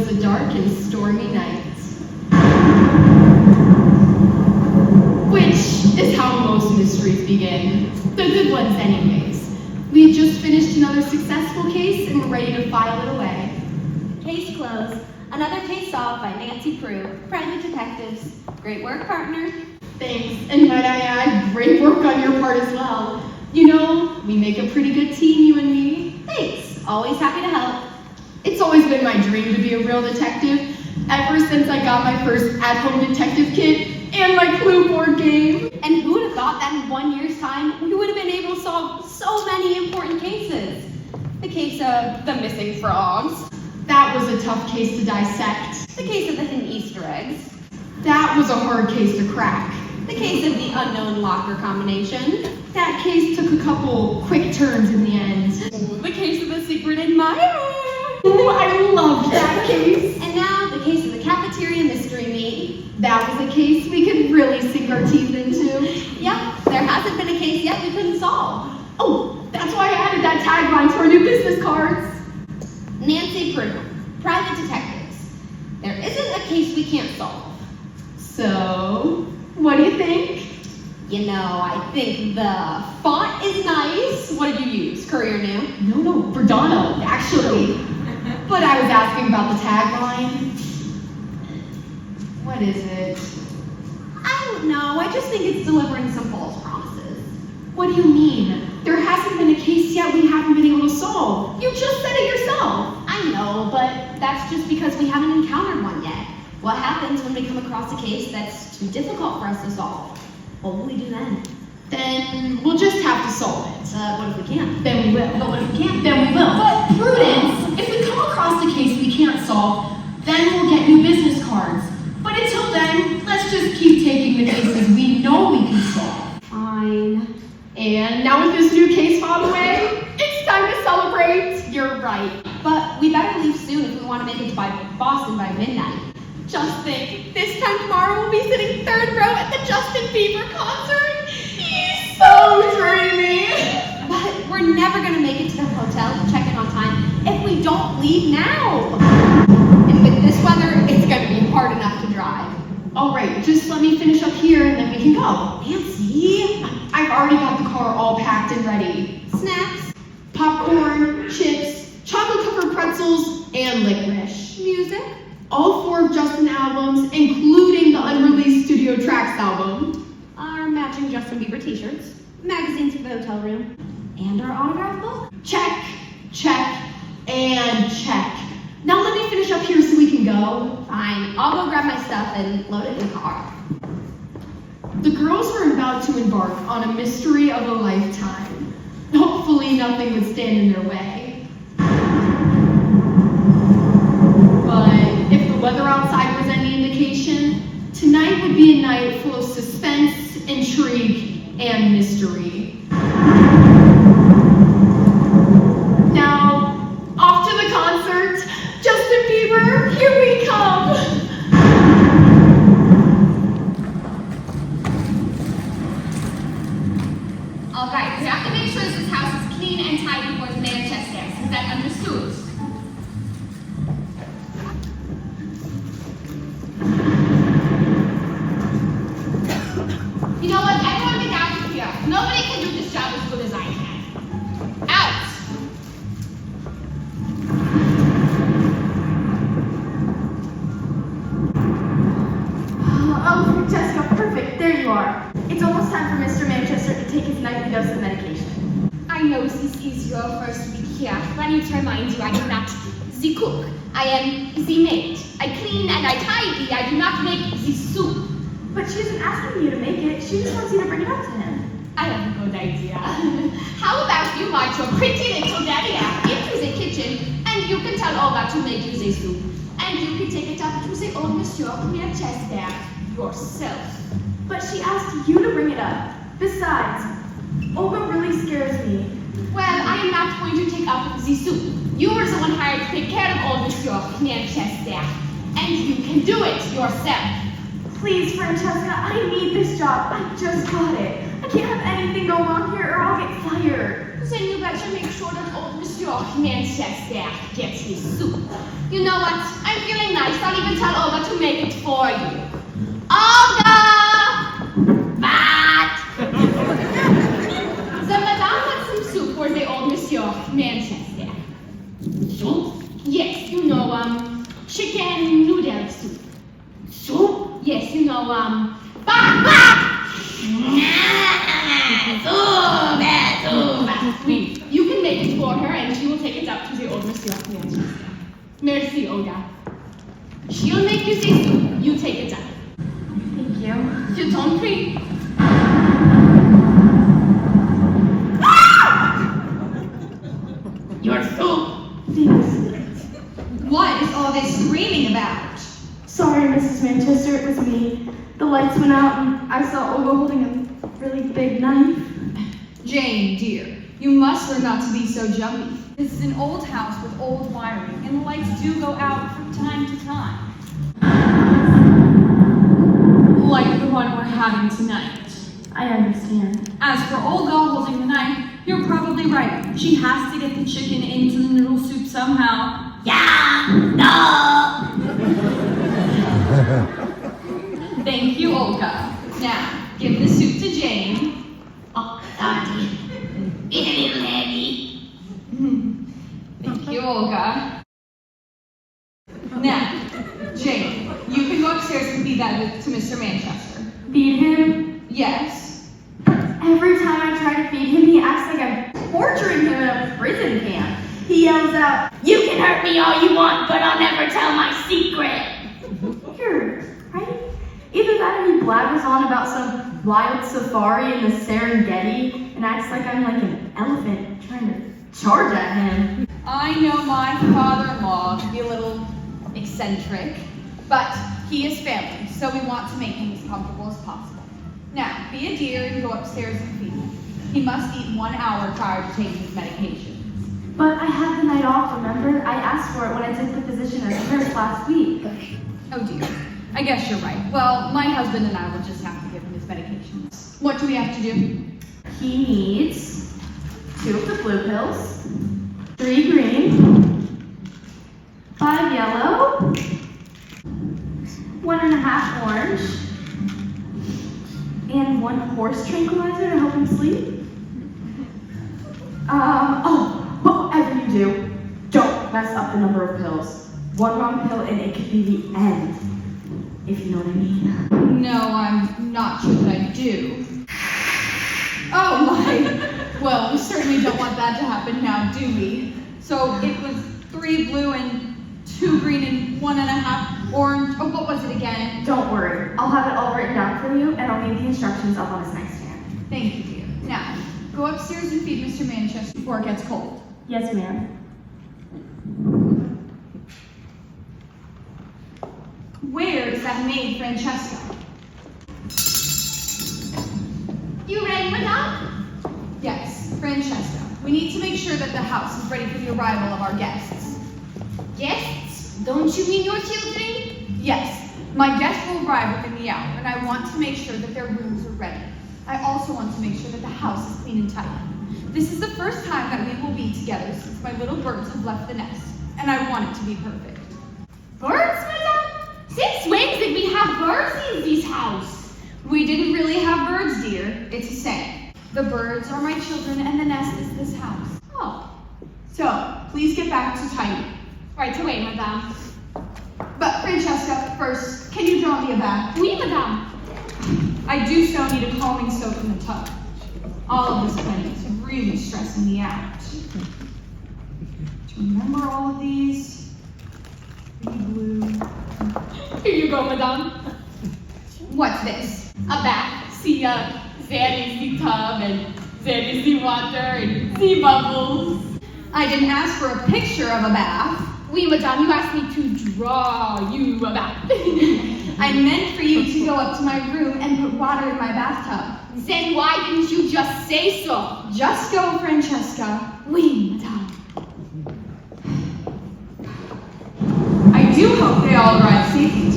a dark and stormy night. Which is how most mysteries begin. The good ones anyways. We had just finished another successful case and we're ready to file it away. Case closed. Another case solved by Nancy Prue, private detectives. Great work, partner. Thanks, and might I add, great work on your part as well. You know, we make a pretty good team, you and me. Thanks. Always happy to help. It's always been my dream to be a real detective, ever since I got my first at-home detective kit and my Clue board game. And who would have thought that in 1 year's time, we would have been able to solve so many important cases? The case of the missing frogs. That was a tough case to dissect. The case of the hidden Easter eggs. That was a hard case to crack. The case of the unknown locker combination. That case took a couple quick turns in the end. The case of the secret admirer. Ooh, I loved that case. And now the case of the cafeteria mystery meat. That was a case we could really sink our teeth into. Yep, there hasn't been a case yet we couldn't solve. Oh, that's why I added that tagline to our new business cards. Nancy Prue, private detectives. There isn't a case we can't solve. So, what do you think? You know, I think the font is nice. What did you use? Courier New? No, Verdano, actually. But I was asking about the tagline. What is it? I don't know. I just think it's delivering some false promises. What do you mean? There hasn't been a case yet we haven't been able to solve. You just said it yourself. I know, but that's just because we haven't encountered one yet. What happens when we come across a case that's too difficult for us to solve? What will we do then? Then we'll just have to solve it. What if we can't? Then we will. But what if we can't? Then we will. But Prudence, if we come across a case we can't solve, then we'll get new business cards. But until then, let's just keep taking the cases we know we can solve. Fine. And now with this new case filed away, it's time to celebrate. You're right. But we better leave soon if we want to make it to Boston by midnight. Just think, this time tomorrow we'll be sitting third row at the Justin Bieber concert. He's So dreamy. But we're never going to make it to the hotel to check in on time if we don't leave now. And with this weather, it's going to be hard enough to drive. All right, just let me finish up here and then we can go. Nancy! I've already got the car all packed and ready. Snacks, Popcorn, chips, chocolate-covered pretzels, and licorice. music. All 4 of Justin's albums, including the unreleased Studio Tracks album. Our matching Justin Bieber t-shirts, magazines for the hotel room, and our autograph book. Check, and check. Now let me finish up here so we can go. Fine, I'll go grab my stuff and load it in the car. The girls were about to embark on a mystery of a lifetime. Hopefully nothing would stand in their way. But if the weather outside was any indication, tonight would be a night full of suspense, intrigue, and mystery. Now, off to the concert. Justin Bieber, here we come. All right, we have to make sure this house is clean and tidy for the Manchester. Is that understood? You know what? Everyone get out of here. Nobody can do this job as good as I can. Out! Oh, Jessica, perfect. There you are. It's almost time for Mr. Manchester to take his nightly dose of medication. I know this is your first week here, but I need to remind you I am not the cook. I am the maid. I clean and I tidy. I do not make the soup. But she isn't asking you to make it. She just wants you to bring it up to him. I have a good idea. How about you march your pretty little derriere into the kitchen and you can tell Olga to make you the soup. And you can take it up to the old Monsieur Chester yourself. But she asked you to bring it up. Besides, Olga really scares me. Well, I am not going to take up the soup. You were the one hired to take care of old Monsieur Chester. And you can do it yourself. Please, Francesca, I need this job. I just got it. I I can't have anything go wrong here or I'll get fired. Then you better make sure that old Monsieur Manchester gets his soup. You know what? I'm feeling nice. I'll even tell Olga to make it for you. Olga! What? The madame wants some soup for the old Monsieur Manchester. Soup? Yes, you know, chicken noodle soup. Soup? Yes, you know, You can make it for her and she will take it up to the old Monsieur Manchester. Merci, Olga. She'll make you the soup. You take it up. Thank you. Je t'en prie. Your soup. Thanks. What is all this screaming about? Sorry, Mrs. Manchester, it was me. The lights went out and I saw Olga holding a really big knife. Jane, dear, you must learn not to be so jumpy. This is an old house with old wiring, and the lights do go out from time to time. Like the one we're having tonight. I understand. As for Olga holding the knife, you're probably right. She has to get the chicken into the noodle soup somehow. Thank you, Olga. Now, give the soup to Jane. Oh, sorry. It's a little heavy. Thank you, Olga. Now, Jane, you can go upstairs and feed that to Mr. Manchester. Feed him? Yes. Every time I try to feed him, he acts like I'm torturing him in a prison camp. He yells out, You can hurt me all you want, but I'll never tell my secret. "Here," right? Either that or he blabbers on about some wild safari in the Serengeti and acts like I'm like an elephant trying to charge at him. I know my father-in-law can be a little eccentric, but he is family, so we want to make him as comfortable as possible. Now, be a dear and go upstairs and feed him. He must eat 1 hour prior to taking his medication. But I had the night off, remember? I asked for it when I took the position as nurse last week. Oh dear. I guess you're right. Well, my husband and I will just have to give him his medications. What do we have to do? He needs 2 of the blue pills, 3 green, 5 yellow, 1.5 orange, and 1 horse tranquilizer to help him sleep. Whatever you do, don't mess up the number of pills. 1 wrong pill and it could be the end, if you know what I mean. No, I'm not sure that I do. Oh my! Well, we certainly don't want that to happen now, do we? So it was 3 blue and 2 green and 1.5 orange. Oh, what was it again? Don't worry, I'll have it all written down for you and I'll leave the instructions up on his nightstand. Thank you, dear. Now, go upstairs and feed Mr. Manchester before it gets cold. Yes, ma'am. Where is that maid, Francesca? You ready, madame? Yes, Francesca. We need to make sure that the house is ready for the arrival of our guests. Guests? Don't you mean your children? Yes, my guests will arrive within the hour, and I want to make sure that their rooms are ready. I also want to make sure that the house is clean and tidy. This is the first time that we will be together since my little birds have left the nest, and I want it to be perfect. Birds, madame? Since when did we have birds in this house? We didn't really have birds, dear. It's a saying. The birds are my children, and the nest is this house. Oh, So, please get back to tidy. right away, madame. But, Francesca, first, can you draw me a bath? Oui, madame. I do so need a calming soak in the tub. All of this planning is really stressing me out. To remember all of these, pretty blue. Here you go, madame. What's this? A bath. See, there is the tub, and there is the water, and the bubbles. I didn't ask for a picture of a bath. Oui, madame, you asked me to draw you a bath. I meant for you to go up to my room and put water in my bathtub. Then why didn't you just say so? Just go, Francesca. Oui, madame. I do hope they all arrive safely.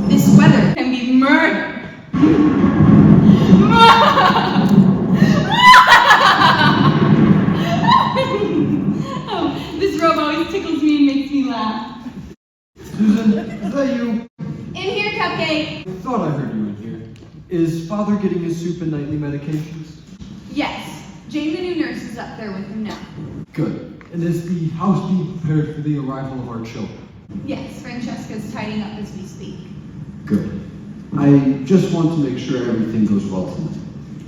This weather can be murder. Susan, is that you? In here, Cupcake. I thought I heard you in here. Is Father getting his soup and nightly medications? Yes, Jane, the new nurse, is up there with him now. Good. And is the house being prepared for the arrival of our children? Yes, Francesca's tidying up as we speak. Good. I just want to make sure everything goes well tonight.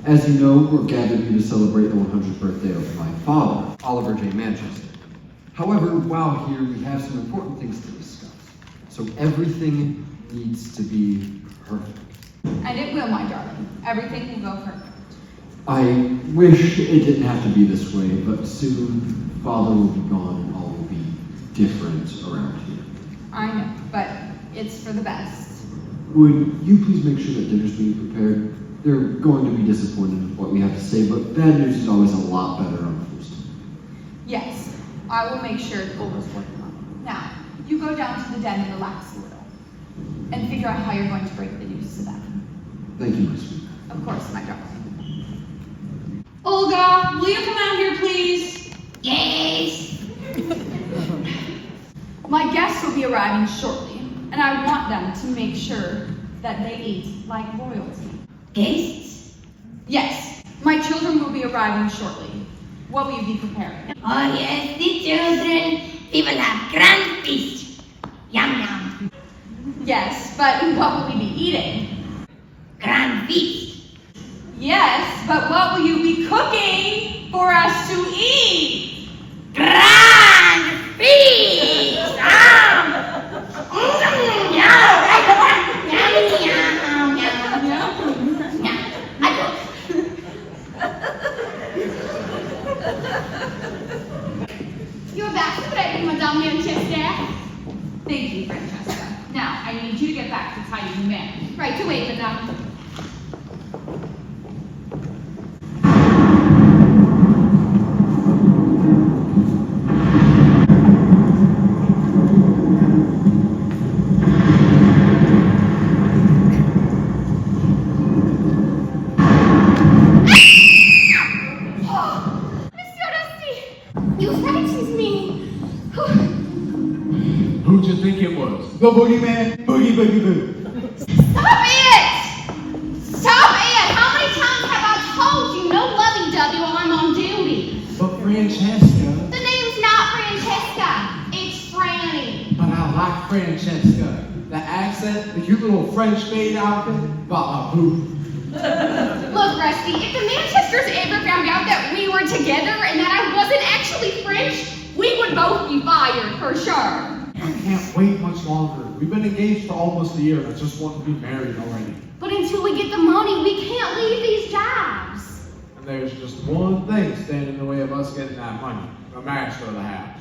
As you know, we're gathered here to celebrate the 100th birthday of my father, Oliver J. Manchester. However, while here, we have some important things to discuss. So everything needs to be perfect. And it will, my darling. Everything will go perfect. I wish it didn't have to be this way, but soon Father will be gone and all will be different around here. I know, but it's for the best. Would you please make sure that dinner's being prepared? They're going to be disappointed with what we have to say, but bad news is always a lot better on the first. Yes, I will make sure Fuller's working on it. Now, you go down to the den and relax a little. And figure out how you're going to break the news to them. Thank you, my sweet. Of course, my darling. Olga, will you come out here, please? Yes. My guests will be arriving shortly, and I want them to make sure that they eat like royalty. Guests? Yes, my children will be arriving shortly. What will you be preparing? Oh yes, the children. We will have grand feast. Yum yum. Yes, but what will we be eating? Grand feast. Yes, but what will you be cooking for us to eat? Grand feast. You're back already, Madame Manchester. Thank you, Francesca. Now, I need you to get back to tidying the manor. Right away, Madame. Who'd you think it was? The boogeyman? Boogie, boogie, boo. Stop it! Stop it! How many times have I told you no lovey-dovey while I'm on duty? But Francesca. The name's not Francesca. It's Franny. But I like Francesca. The accent, the cute little French maid outfit. Bah, boo. Look, Rusty, if the Manchesters ever found out that we were together and that I wasn't actually French, we would both be fired for sure. I can't wait much longer. We've been engaged for almost a year and I just want to be married already. But until we get the money, we can't leave these jobs. And there's just one thing standing in the way of us getting that money. The master of the house.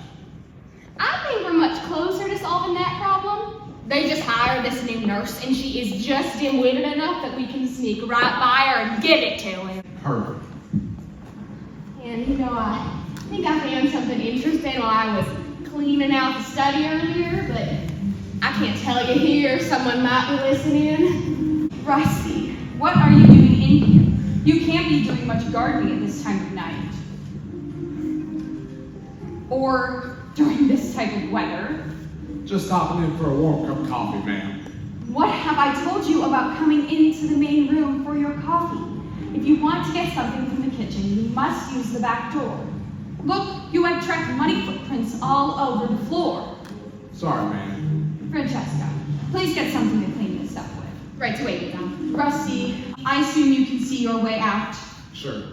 I think we're much closer to solving that problem. They just hired this new nurse, and she is just dim-witted enough that we can sneak right by her and give it to him. Perfect. And you know, I think I found something interesting while I was cleaning out the study earlier, but I can't tell you here. Someone might be listening. Rusty, what are you doing in here? You can't be doing much gardening at this time of night. Or during this type of weather. Just stopping in for a warm cup of coffee, ma'am. What have I told you about coming into the main room for your coffee? If you want to get something from the kitchen, you must use the back door. Look, you have tracked muddy footprints all over the floor. Sorry, ma'am. Francesca, please get something to clean this up with. Right away, Madame. Rusty, I assume you can see your way out. Sure.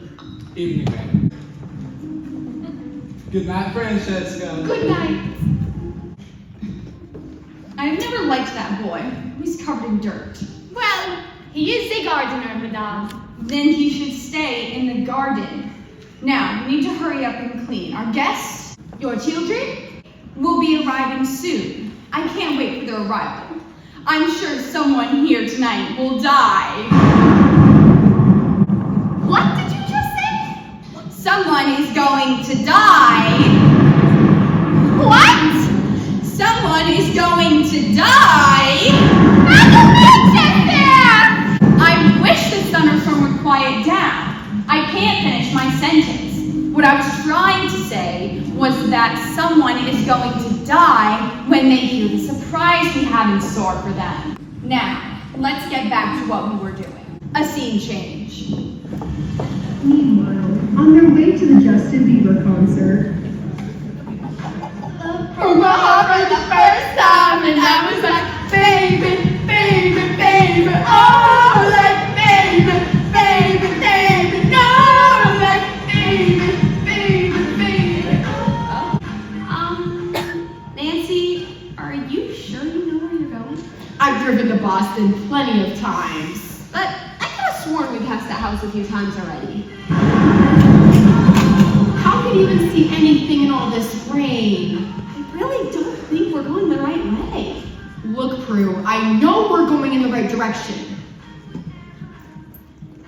Evening, ma'am. Good night, Francesca. Good night. I've never liked that boy. He's covered in dirt. Well, he is a gardener, Madame. Then he should stay in the garden. Now, we need to hurry up and clean. Our guests, Your children? will be arriving soon. I can't wait for their arrival. I'm sure someone here tonight will die. What did you just say? Someone is going to die. What? Someone is going to die. I wish the thunderstorm would quiet down. I can't finish my sentence. What I was trying to say was that someone is going to die when they hear you the surprise we have in store for them. Now, let's get back to what we were doing. A scene change. Meanwhile, on their way to the Justin Bieber concert, For the first time, and I was like, baby, baby, baby, oh, like baby, baby, baby, no, like baby, baby, baby. Nancy, are you sure you know where you're going? I've driven to Boston plenty of times, but I could have sworn we passed that house a few times already. How could you even see anything in all this rain? I really don't think we're going the right way. Look, Prue, I know we're going in the right direction.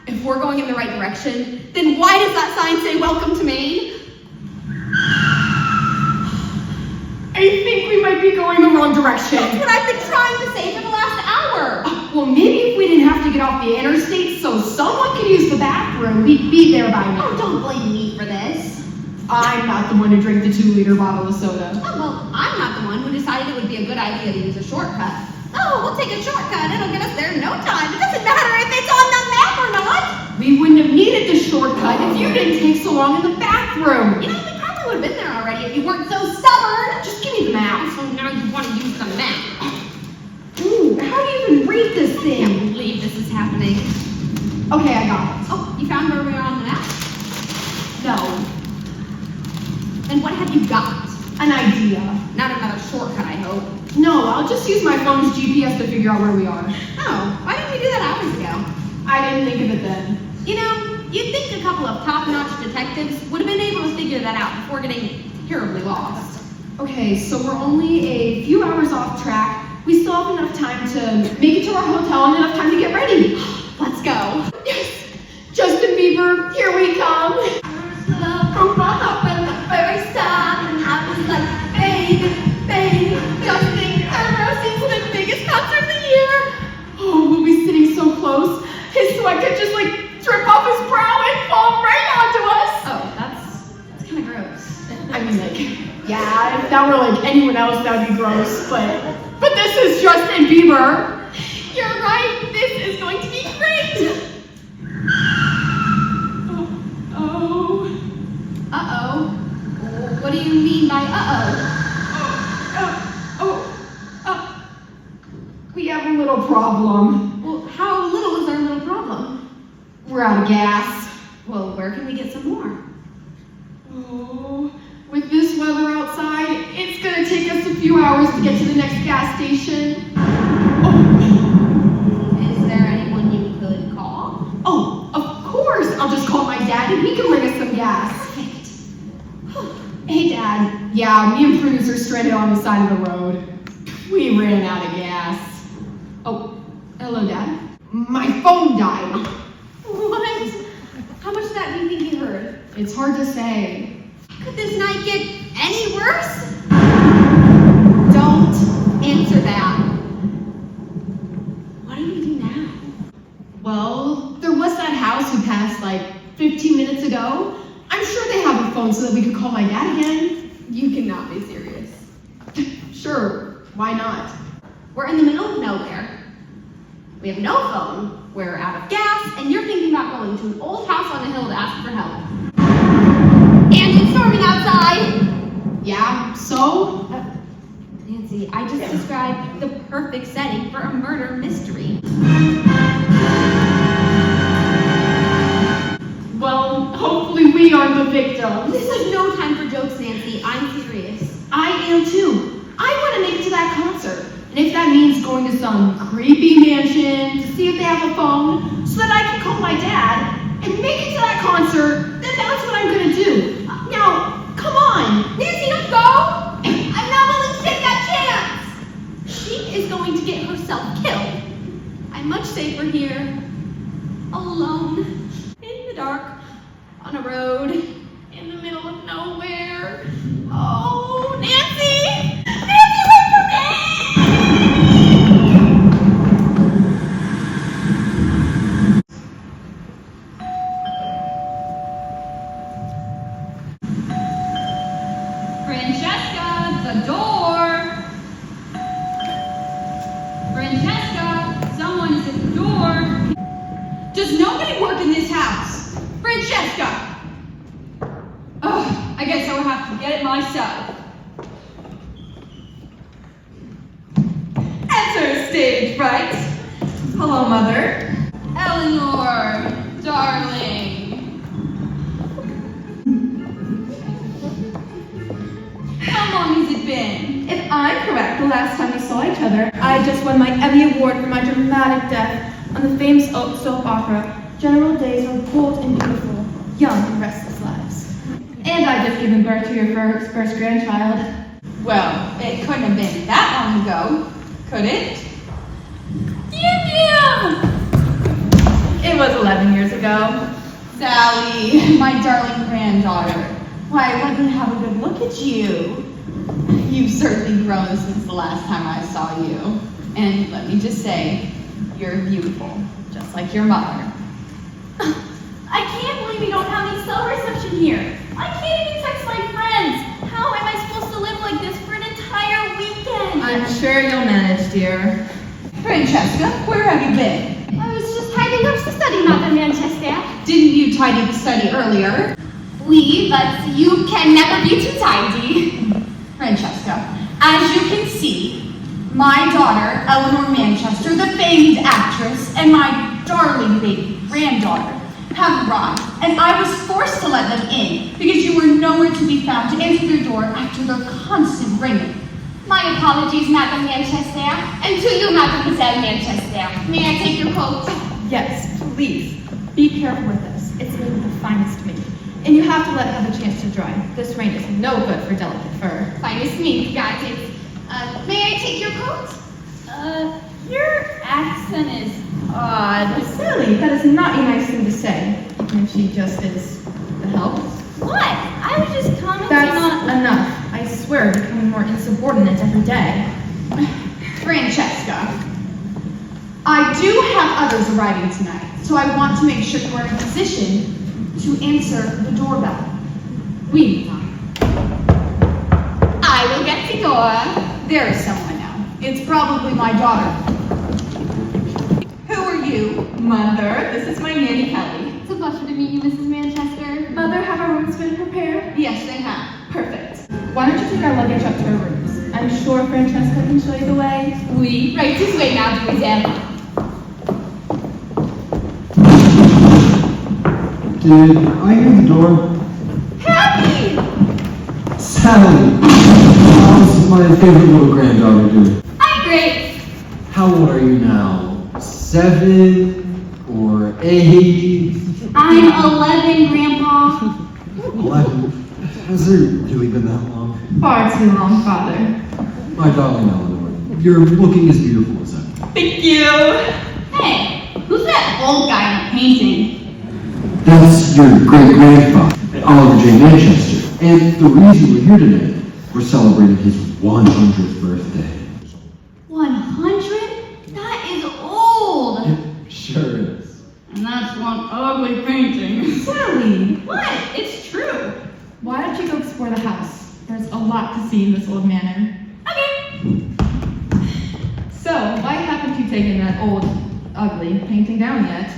If we're going in the right direction, then why does that sign say welcome to Maine? I think we might be going the wrong direction. That's what I've been trying to say for the last hour. Well, maybe if we didn't have to get off the interstate so someone could use the bathroom, we'd be there by now. Oh, don't blame me for this. I'm not the one who drank the 2-liter bottle of soda. Oh, well, I'm not the one who decided it would be a good idea to use a shortcut. Oh, we'll take a shortcut. It'll get us there in no time. It doesn't matter if it's on the map or not. We wouldn't have needed the shortcut if you didn't take so long in the bathroom. You know, we probably would have been there already if you weren't so stubborn. Just give me the map. So now you want to use the map. Ooh, how do you even read this I thing? can't believe this is happening. Okay, I got it. Oh, you found where we are on the map? No, Then what have you got? an idea. Not another shortcut, I hope. No, I'll just use my phone's GPS to figure out where we are. Oh, why didn't we do that hours ago? I didn't think of it then. You know, you'd think a couple of top-notch detectives would have been able to figure that out before getting terribly lost. Okay, so we're only a few hours off track. We still have enough time to make it to our hotel and enough time to get ready. Let's go. Yes! Justin Bieber, here we come. First time, and I was like, baby, baby, Justin Bieber is the biggest concert of the year. Oh, we'll be sitting so close. His sweat could just like drip off his brow and fall right onto us. oh, that's kind of gross. I mean, like, yeah, if that were like anyone else, that'd be gross. But this is Justin Bieber. You're right. This is going to be great. Uh-oh. What do you mean by We have a little problem. Well, how little is our little problem? We're out of gas. Well, where can we get some more? Oh, with this weather outside, it's gonna take us a few hours to get to the next gas station. Is there anyone you could call? Oh, of course. I'll just call my dad and he can bring us some gas. Hey, Dad. Yeah, me and Prudence are stranded on the side of the road. We ran out of gas. Oh, hello, Dad. My phone died. What? How much of that do you think you heard? It's hard to say. Could this night get any worse? Don't. Answer that. What do we do now? Well, there was that house we passed like 15 minutes ago. I'm sure they have a phone so that we could call my dad again. You cannot be serious. Sure, why not? We're in the middle of nowhere. We have no phone. We're out of gas, and you're thinking about going to an old house on a hill to ask for help. And it's storming outside! Yeah, so? Nancy, I just described the perfect setting for a murder mystery. Well, hopefully we aren't the victims. This is no time for jokes, Nancy. I'm serious. I am too. I want to make it to that concert. And if that means going to some creepy mansion to see if they have a phone so that I can call my dad and make it to that concert, then that's what I'm going to do. Now, come on. Nancy, don't go! I'm not willing to take that chance! She is going to get herself killed. I'm much safer here, alone, in the dark, on a road, in the middle of nowhere. Oh, Nancy! Nancy, wait for me! Francesca, the door! myself. Enter stage right. Hello, Mother. Eleanor, darling. How long has it been? If I'm correct, the last time we saw each other, I just won my Emmy Award for my dramatic death on the famous soap opera, General Days of Bold and Beautiful, Young and Restless Lives. And I've just given birth to your first grandchild. Well, it couldn't have been that long ago, could it? It was 11 years ago. Sally, my darling granddaughter. Why, let me have a good look at you. You've certainly grown since the last time I saw you. And let me just say, you're beautiful, just like your mother. I can't believe we don't have any cell reception here. I can't even text my friends. How am I supposed to live like this for an entire weekend? I'm sure you'll manage, dear. Francesca, where have you been? I was just tidying up the study, Mother Manchester. Didn't you tidy the study earlier? Oui, but you can never be too tidy. Francesca, as you can see, my daughter, Eleanor Manchester, the famed actress, and my darling baby granddaughter have arrived, and I was forced to let them in because you were nowhere to be found to answer their door after their constant ringing. My apologies, Madam Manchester, and to you, Mademoiselle Manchester. May I take your coat? Yes, please. Be careful with this. It's made with the finest meat. And you have to let it have a chance to dry. This rain is no good for delicate fur. Finest meat, got it. May I take your coat? Your accent is odd. Silly, that is not a nice thing to say. Even if she just is the help. What? I was just commenting That's on... enough. I swear, becoming more insubordinate every day. Francesca, I do have others arriving tonight, so I want to make sure you are in a position to answer the doorbell. We. I will get the door. There is someone now. It's probably my daughter. Who are you? Mother, this is my Nanny Kelly. It's a pleasure to meet you, Mrs. Manchester. Mother, have our rooms been prepared? Yes, they have. Perfect. Why don't you take our luggage up to our rooms? I'm sure Francesca can show you the way. Oui. Right this way, Mademoiselle. Did I hear the door? Happy! Sally! How's my favorite little granddaughter doing? I'm great. How old are you now? 7 or 8? I'm 11, Grandpa. 11? Has it really been that long? Far too long, Father. My darling Eleanor, you're looking as beautiful as ever. Thank you. Hey, who's that old guy in the painting? That's your great-grandfather, Oliver J. Manchester. And the reason we're here today, we're celebrating his 100th birthday. 100? That is old. It sure is. And that's one ugly painting. Sally, What? It's true. why don't you go explore the house? There's a lot to see in this old manor. Okay. So, why haven't you taken that old, ugly painting down yet?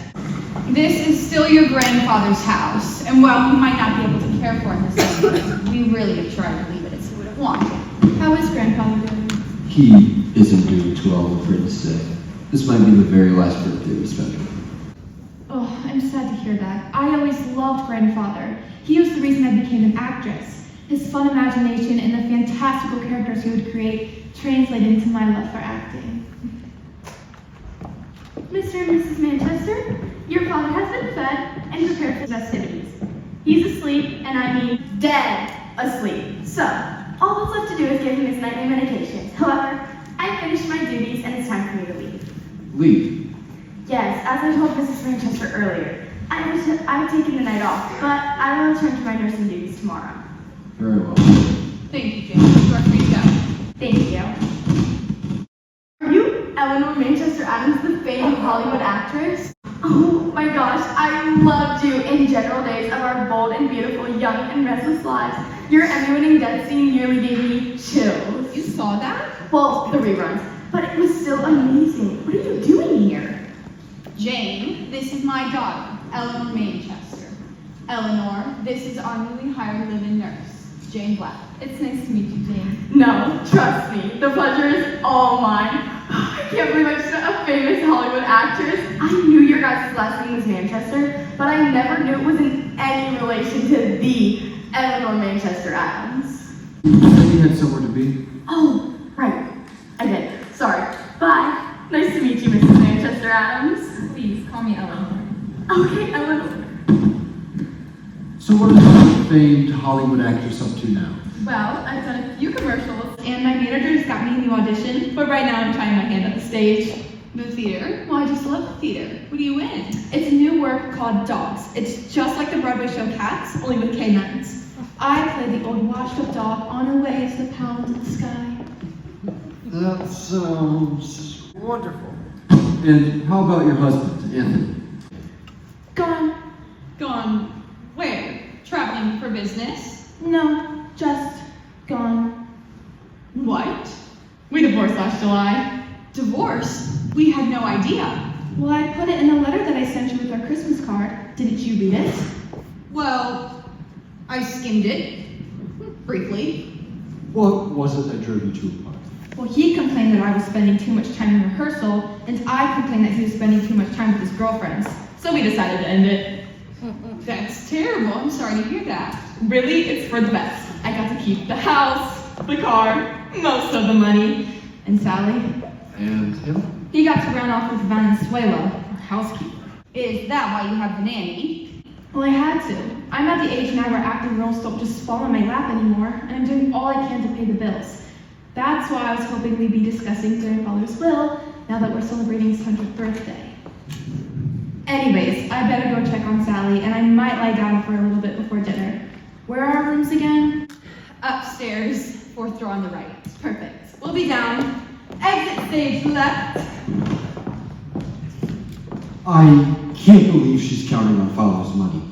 This is still your grandfather's house, and while we might not be able to care for it the same way, we really have tried to leave it as he would have wanted. How is Grandfather doing? He isn't doing too well, I'm afraid to say. This might be the very last birthday we spent with him. Oh, I'm sad to hear that. I always loved Grandfather. He was the reason I became an actress. His fun imagination and the fantastical characters he would create translated into my love for acting. Mr. and Mrs. Manchester, your father has been fed and prepared for festivities. He's asleep, and I mean dead asleep. So, all that's left to do is give him his nightly medications. However, I've finished my duties, and it's time for me to leave. Leave. Yes, as I told Mrs. Manchester earlier, I've taken the night off, but I will return to my nursing duties tomorrow. Very well. Thank you, James. You are free to go. Thank you. Are you Eleanor Manchester Adams, the famed Hollywood actress? Oh my gosh, I loved you in General Days of Our Bold and Beautiful Young and Restless Lives. Your Emmy-winning death scene nearly gave me chills. You saw that? Well, the reruns, but it was still amazing. What are you doing here? Jane, this is my daughter, Eleanor Manchester. Eleanor, this is our newly hired live-in nurse, Jane Black. It's nice to meet you, Jane. No, trust me, the pleasure is all mine. I can't believe I'm such a famous Hollywood actress. I knew your guys' last name was Manchester, but I never knew it was in any relation to the Eleanor Manchester Adams. You said you had somewhere to be? Oh, right. I did. Sorry. Bye. Nice to meet you, Mrs. Manchester Adams. Please, call me Eleanor. Okay, Eleanor. So what is the famed Hollywood actress up to now? Well, I've done a few commercials, and my manager just got me a new audition, but right now I'm trying my hand at the stage. The theater? Why'd you select the theater? What are you in? It's a new work called Dogs. It's just like the Broadway show Cats, only with canines. I play the old washed-up dog on her way to the pound of the sky. That sounds wonderful. And how about your husband, Anthony? Gone. Gone where? Traveling for business? No, just gone. What? We divorced last July. Divorce? We had no idea. Well, I put it in a letter that I sent you with our Christmas card. Didn't you read it? Well, I skimmed it. Briefly. What was it that drove you two apart? Well, he complained that I was spending too much time in rehearsal, and I complained that he was spending too much time with his girlfriends. So we decided to end it. That's terrible. I'm sorry to hear that. Really, it's for the best. I got to keep the house, the car, most of the money. And Sally? And him? He got to run off with Valenzuela, our housekeeper. Is that why you have the nanny? Well, I had to. I'm at the age now where acting roles don't just fall in my lap anymore, and I'm doing all I can to pay the bills. That's why I was hoping we'd be discussing grandfather's will now that we're celebrating his 100th birthday. Anyways, I better go check on Sally, and I might lie down for a little bit before dinner. Where are our rooms again? Upstairs, 4th door on the right. Perfect. We'll be down. Exit stage left. I can't believe she's counting on father's money.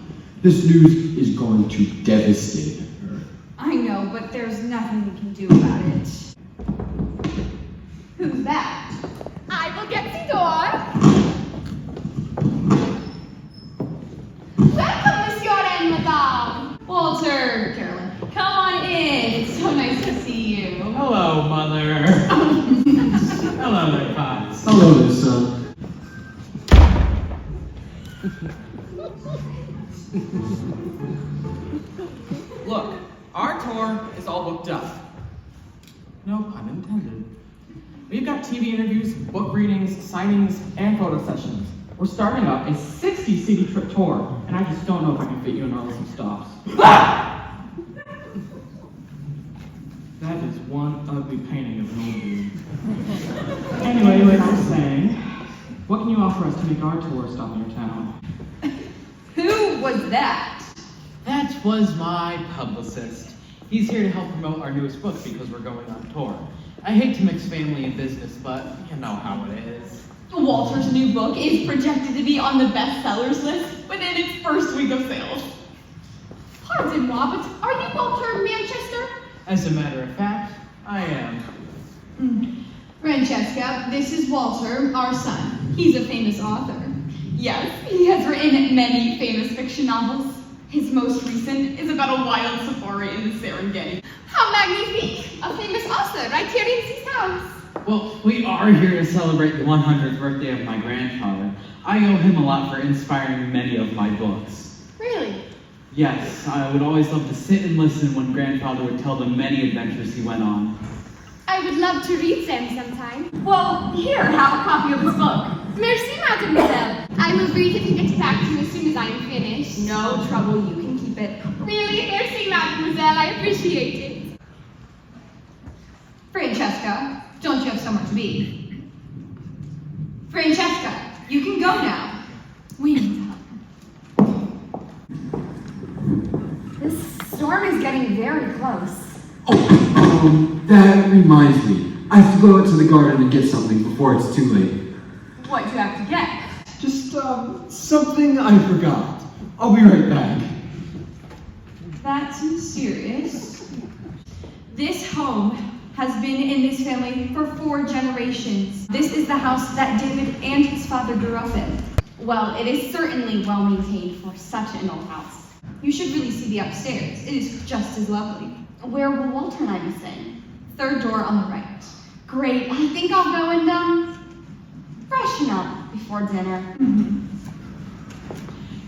This news is going to devastate her. I know, but there's nothing we can do about it. Who's that? I will get the door. Welcome, Monsieur and Madame. Walter, Carolyn, come on in. It's so nice to see you. Hello, Mother. Hello there, Pops. Hello there, son. Look, our tour is all booked up. No pun intended. We've got TV interviews, book readings, signings, and photo sessions. We're starting up a 60-city trip tour, and I just don't know if I can fit you in all some stops. That is one ugly painting of an old dude. Anyway, like I was saying, what can you offer us to make our tour stop in your town? Who was that? That was my publicist. He's here to help promote our newest book because we're going on tour. I hate to mix family and business, but you know how it is. Walter's new book is projected to be on the bestsellers list within its first week of sales. Pardon-moi, but are you Walter Manchester? As a matter of fact, I am. Francesca, this is Walter, our son. He's a famous author. Yes, he has written many famous fiction novels. His most recent is about a wild safari in the Serengeti. How magnifique! A famous author right here in this house. Well, we are here to celebrate the 100th birthday of my grandfather. I owe him a lot for inspiring many of my books. Really? Yes, I would always love to sit and listen when grandfather would tell the many adventures he went on. I would love to read them sometime. Well, here, have a copy of his book. Merci, mademoiselle. I will read it and get back to you as soon as I am finished. No trouble, you can keep it. Really? Merci, mademoiselle. I appreciate it. Francesca, don't you have somewhere to be? Francesca, you can go now. We need help. This storm is getting very close. Oh, that reminds me. I have to go out to the garden and get something before it's too late. What do you have to get? Just, something I forgot. I'll be right back. That's serious. This home has been in this family for 4 generations. This is the house that David and his father grew up in. Well, it is certainly well maintained for such an old house. You should really see the upstairs. It is just as lovely. Where will Walter and I be staying? Third door on the right. Great, I think I'll go and, freshen up before dinner.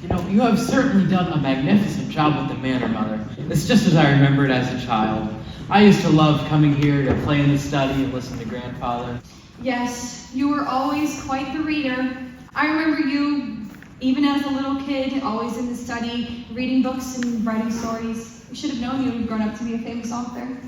You know, you have certainly done a magnificent job with the Manor, Mother. It's just as I remembered as a child. I used to love coming here to play in the study and listen to Grandfather. Yes, you were always quite the reader. I remember you, even as a little kid, always in the study, reading books and writing stories. We should have known you had grown up to be a famous author.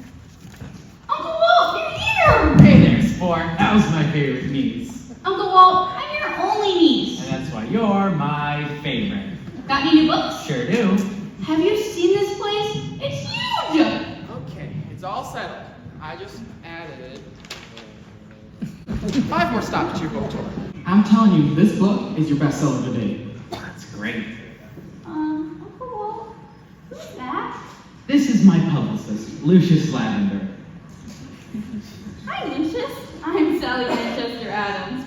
Uncle Walt, you're here! Hey there, Sport. That was my favorite niece. Uncle Walt, I'm your only niece. And that's why you're my favorite. Got any new books? Sure do. Have you seen this place? It's huge! Okay, it's all settled. I just added 5 more stops to your book tour. I'm telling you, this book is your bestseller to date. That's great. Uncle Walt, who's that? This is my publicist, Lucius Lavender. Hi, Lucius. I'm Sally Manchester Adams.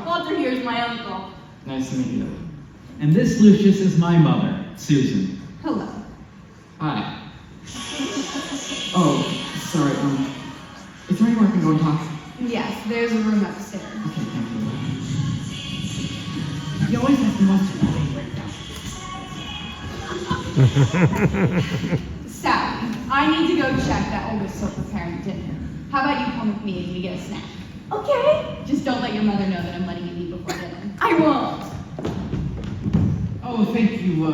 Walter here's my uncle. Nice to meet you. And this, Lucius, is my mother, Susan. Hello. Hi. Oh, sorry, is there anywhere I can go and talk? Yes, there's a room upstairs. Okay, thank you. You always have the most Sally, I need to go check that oldest soap preparing dinner. How about you come with me and we get a snack? Okay. Just don't let your mother know that I'm letting you eat before dinner. I won't. Oh, thank you,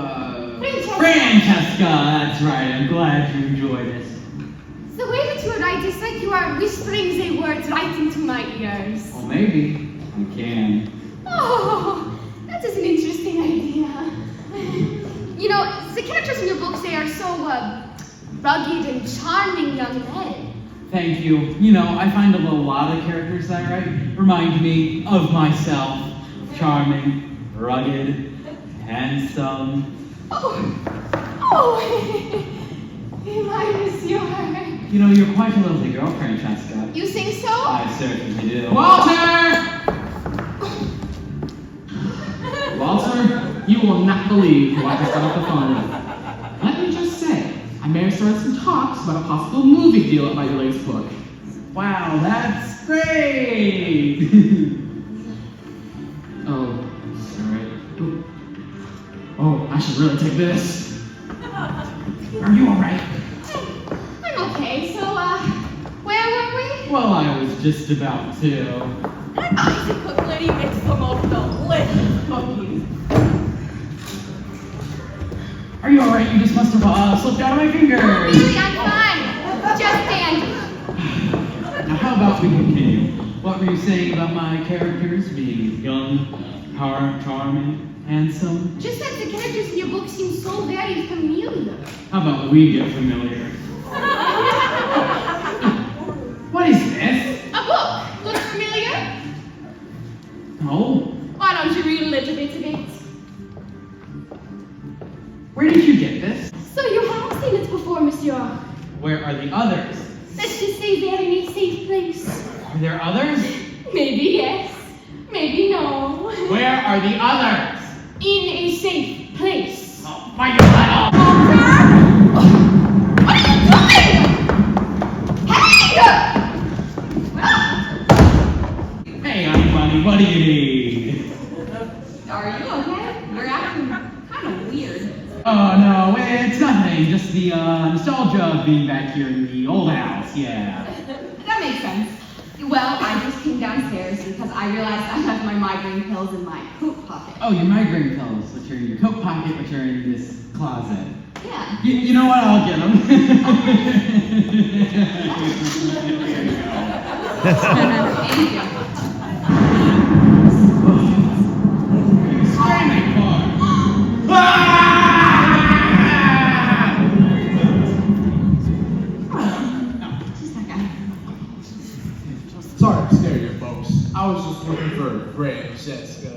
Francesca, that's right, I'm glad you enjoyed it. The way that you write is like you are whispering the words right into my ears. Well, maybe I can. Oh, that is an interesting idea. You know, the characters in your books, they are so rugged and charming young men. Thank you. You know, I find a lot of characters I write remind me of myself. Charming, rugged, handsome. Oh, my monsieur. You know, you're quite a lovely girl, Francesca. You think so? I certainly do. Walter! Walter, you will not believe what I got off the phone with. Let me just say, I may have started some talks about a possible movie deal at my latest book. Wow, that's great! Oh, sorry. Oh, I should really take this. Are you alright? I'm okay. So, where were we? Well, I was just about to. That icy cook lady makes the most delicious cookies. Are you alright? You just must have slipped out of my fingers. Really, I'm fine. Just dandy. Now, how about we continue? What were you saying about my characters being young, charming, handsome? Just that the characters in your book seem so very familiar. How about we get familiar? What is this? A book. Looks familiar? Oh, Why don't you read a little bit of it? where did you get this? So you have seen it before, monsieur. Where are the others? Let's just say they're in a safe place. Are there others? Maybe yes, maybe no. Where are the others? In a safe place. Oh, why you let off? What are you doing? Hey, honey bunny, what do you need? Are you okay? You're acting kind of weird. Oh, no, it's nothing. Just the nostalgia of being back here in the old house, yeah. That makes sense. Well, I just came downstairs because I realized I left my migraine pills in my coat pocket. Oh, your migraine pills, which are in your coat pocket, which are in this closet. Yeah. You know what? I'll get them. Thank you. Screaming for? Sorry to scare you folks. I was just looking for Francesca.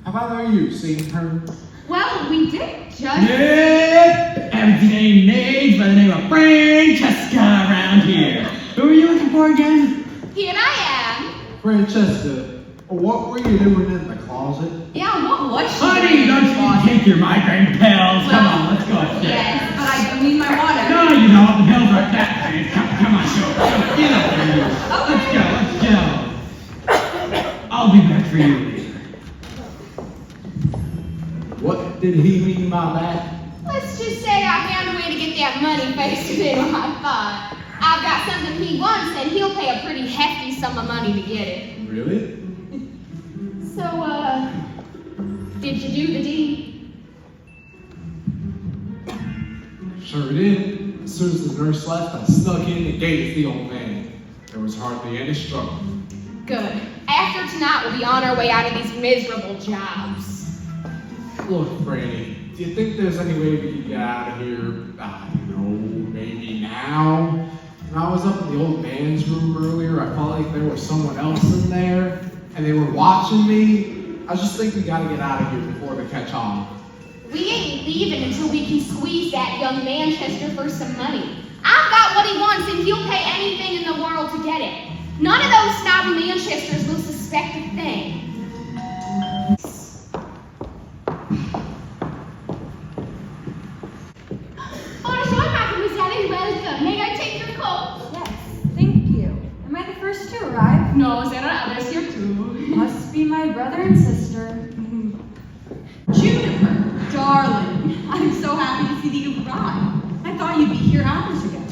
Have either of you seen her? Well, we did just. Yep! Empty names by the name of Francesca around here. Who are you looking for again? Here I Francesca, what were you doing in the closet? Yeah, what was she? Honey, don't you take your migraine pills? Come on, let's go upstairs. Yes, but I need my water. No, you know what the hell's like that, man. Come on, go. Get up there, you. Let's go. I'll be back for you later. What did he mean by that? Let's just say I found a way to get that money faster than I thought. I've got something he wants, and he'll pay a pretty hefty sum of money to get it. Really? So, did you do the deed? Sure did. As soon as the nurse left, I snuck in and gave it to the old man. There was hardly any struggle. Good. After tonight, we'll be on our way out of these miserable jobs. Look, Franny, do you think there's any way we can get out of here? I don't know, maybe now? When I was up in the old man's room earlier, I felt like there was someone else in there, and they were watching me. I just think we gotta get out of here before they catch on. We ain't leaving until we can squeeze that young Manchester for some money. I've got what he wants, and he'll pay anything in the world to get it. None of those snobby Manchesters will suspect a thing. Welcome. May I take your coat? Yes, thank you. Am I the first to arrive? No, there are others here too. Must be my brother and sister. Juniper, darling, I'm so happy to see that you've arrived. I thought you'd be here hours ago.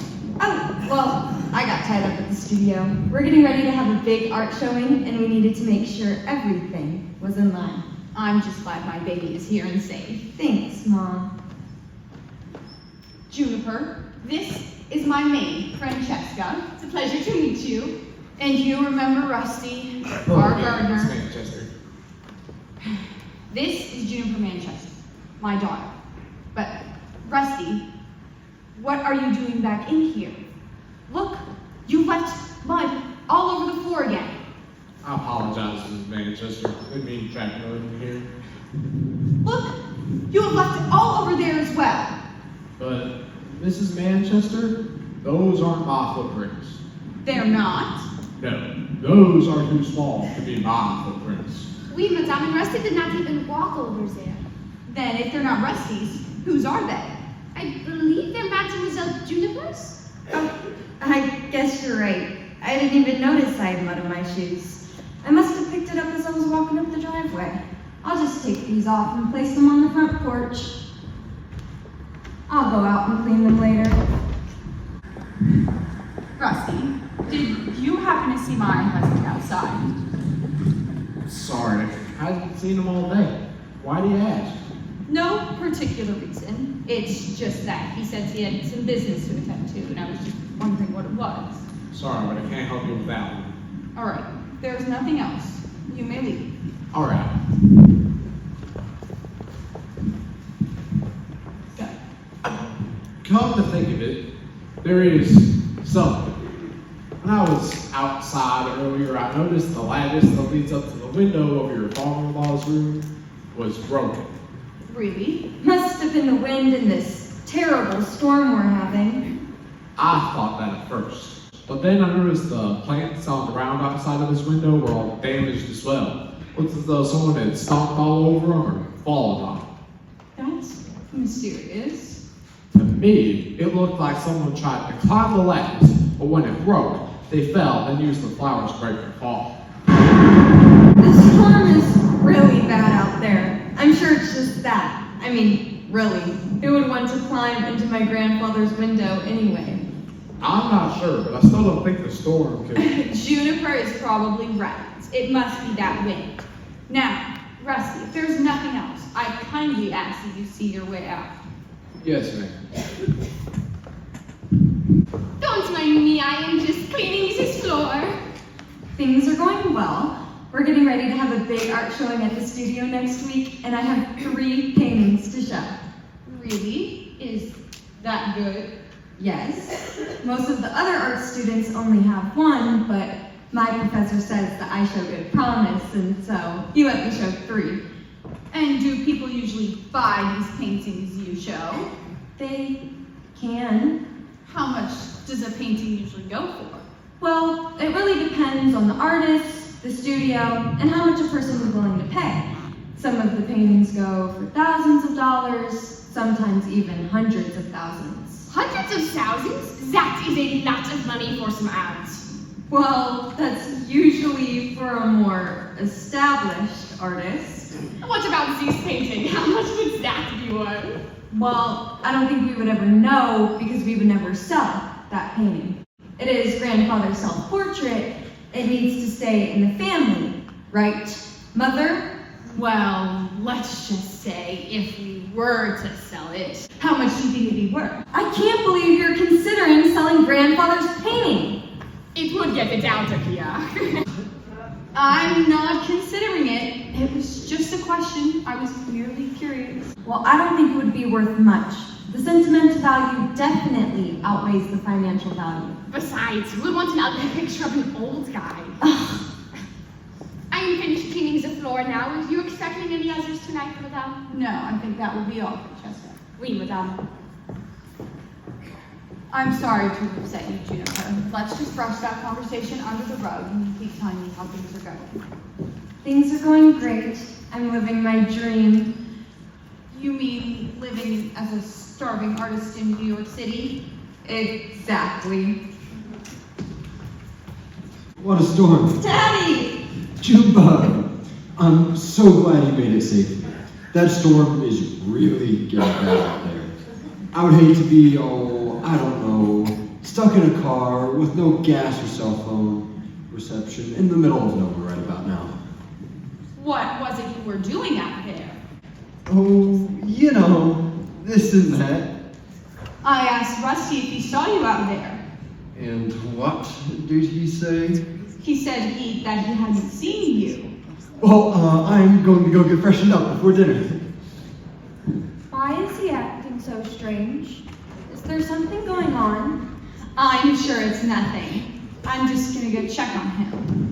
Oh, well, I got tied up at the studio. We're getting ready to have a big art showing, and we needed to make sure everything was in line. I'm just glad my baby is here and safe. Thanks, Mom. Juniper, this is my maid, Francesca. It's a pleasure to meet you. And you remember Rusty, our gardener. It's Manchester. This is Juniper Manchester, my daughter. But, Rusty, what are you doing back in here? Look, you left mud all over the floor again. I apologize, Mrs. Manchester. I didn't mean to track you over here. Look, you have left it all over there as well. But, Mrs. Manchester, those aren't my footprints. They're not. No, those are too small to be my footprints. We, Madame, and Rusty did not even walk over there. Then if they're not Rusty's, whose are they? I believe they're Mademoiselle Juniper's. Oh, I guess you're right. I didn't even notice I had mud on my shoes. I must have picked it up as I was walking up the driveway. I'll just take these off and place them on the front porch. I'll go out and clean them later. Rusty, did you happen to see my husband outside? Sorry, I haven't seen him all day. Why do you ask? No particular reason. It's just that he said he had some business to attend to, and I was just wondering what it was. Sorry, but I can't help you with that one. All right, there's nothing else. You may leave. All right. Come to think of it, there is something. When I was outside earlier, I noticed the lattice that leads up to the window of your father-in-law's room was broken. Really? Must have been the wind in this terrible storm we're having. I thought that at first, but then I noticed the plants on the ground outside of his window were all damaged as well. Looks as though someone had stomped all over them or fallen on them. That's mysterious. To me, it looked like someone tried to climb the lattice, but when it broke, they fell and used the flowers to break their fall. The storm is really bad out there. I'm sure it's just that. I mean, really. Who would want to climb into my grandfather's window anyway? I'm not sure, but I still don't think the storm could... Juniper is probably right. It must be that wind. Now, Rusty, if there's nothing else, I kindly ask that you see your way out. Yes, ma'am. Don't mind me, I am just cleaning this floor. Things are going well. We're getting ready to have a big art showing at the studio next week, and I have 3 paintings to show. Really? Is that good? Yes. Most of the other art students only have 1, but my professor says that I show good promise, and so he let me show 3. And do people usually buy these paintings you show? They can. How much does a painting usually go for? Well, it really depends on the artist, the studio, and how much a person is willing to pay. Some of the paintings go for thousands of dollars, sometimes even hundreds of thousands. Hundreds of thousands? That is a lot of money for some ads. Well, that's usually for a more established artist. What about this painting? How much would that be worth? Well, I don't think we would ever know because we would never sell that painting. It is grandfather's self-portrait. It needs to stay in the family, right, Mother? Well, let's just say if we were to sell it, how much do you think it'd be worth? I can't believe you're considering selling grandfather's painting. It would get it out of here. I'm not considering it. It was just a question. I was merely curious. Well, I don't think it would be worth much. The sentimental value definitely outweighs the financial value. Besides, who would want an ugly picture of an old guy? I'm finished cleaning the floor now. Are you expecting any others tonight, madame? No, I think that will be all, Francesca. Oui, madame. I'm sorry to upset you, Juniper. Let's just brush that conversation under the rug and you keep telling me how things are going. Things are going great. I'm living my dream. You mean living as a starving artist in New York City? Exactly. What a storm. Daddy! Juba! I'm so glad you made it safe. That storm is really getting bad out there. I would hate to be, I don't know, stuck in a car with no gas or cell phone reception in the middle of nowhere right about now. What was it you were doing out there? Oh, you know, this and that. I asked Rusty if he saw you out there. And what did he say? He said that he hadn't seen you. Well, I'm going to go get freshened up before dinner. Why is he acting so strange? Is there something going on? I'm sure it's nothing. I'm just gonna go check on him.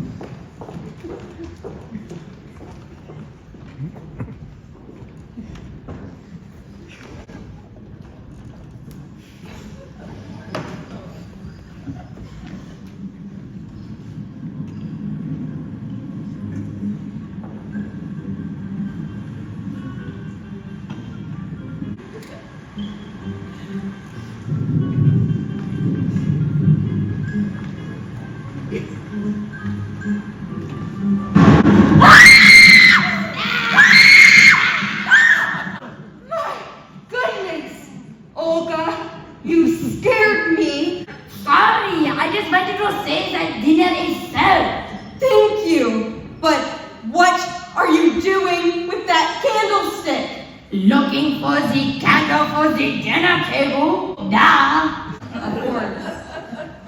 Looking for the candle for the dinner table? Duh! Of course.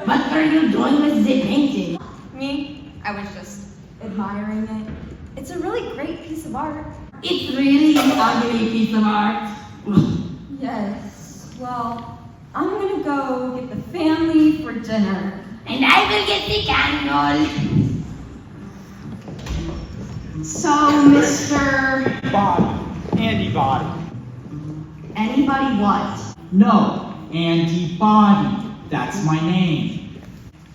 What are you doing with the painting? Me? I was just admiring it. It's a really great piece of art. It's really an ugly piece of art. Yes. Well, I'm gonna go get the family for dinner. And I will get the candle. So, Mr. Body. Antibody. Anybody what? No, antibody. That's my name.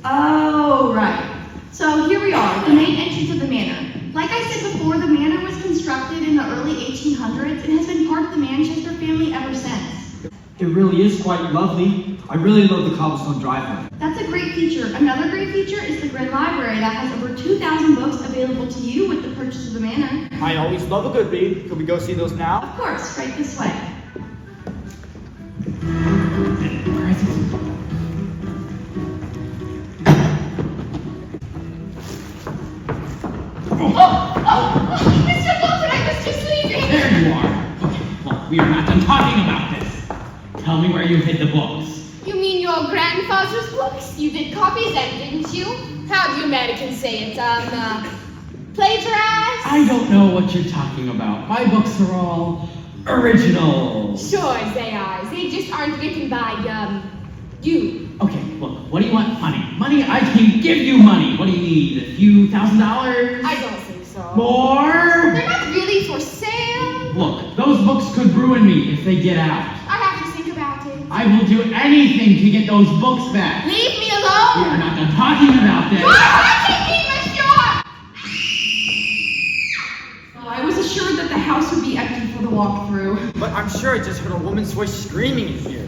Oh, right. So here we are, the main entrance of the manor. Like I said before, the manor was constructed in the early 1800s and has been part of the Manchester family ever since. It really is quite lovely. I really love the cobblestone driveway. That's a great feature. Another great feature is the Grand Library that has over 2,000 books available to you with the purchase of the manor. I always love a good read. Could we go see those now? Of course, right this way. Mr. Bolton, I was just leaving. There you are. Okay, well, we are not done talking about this. Tell me where you hid the books. You mean your grandfather's books? You did copy them, didn't you? How do you Americans say it? Plagiarized? I don't know what you're talking about. My books are all original. Sure they are. They just aren't written by, you. Okay, look, what do you want? Money. Money? I can give you money. What do you need? A few $1,000s? I don't think so. More? They're not really for sale. Look, those books could ruin me if they get out. I have to think about it. I will do anything to get those books back. Leave me We alone. are not done talking about this. I was assured that the house would be empty for the walkthrough. But I'm sure I just heard a woman's voice screaming in here.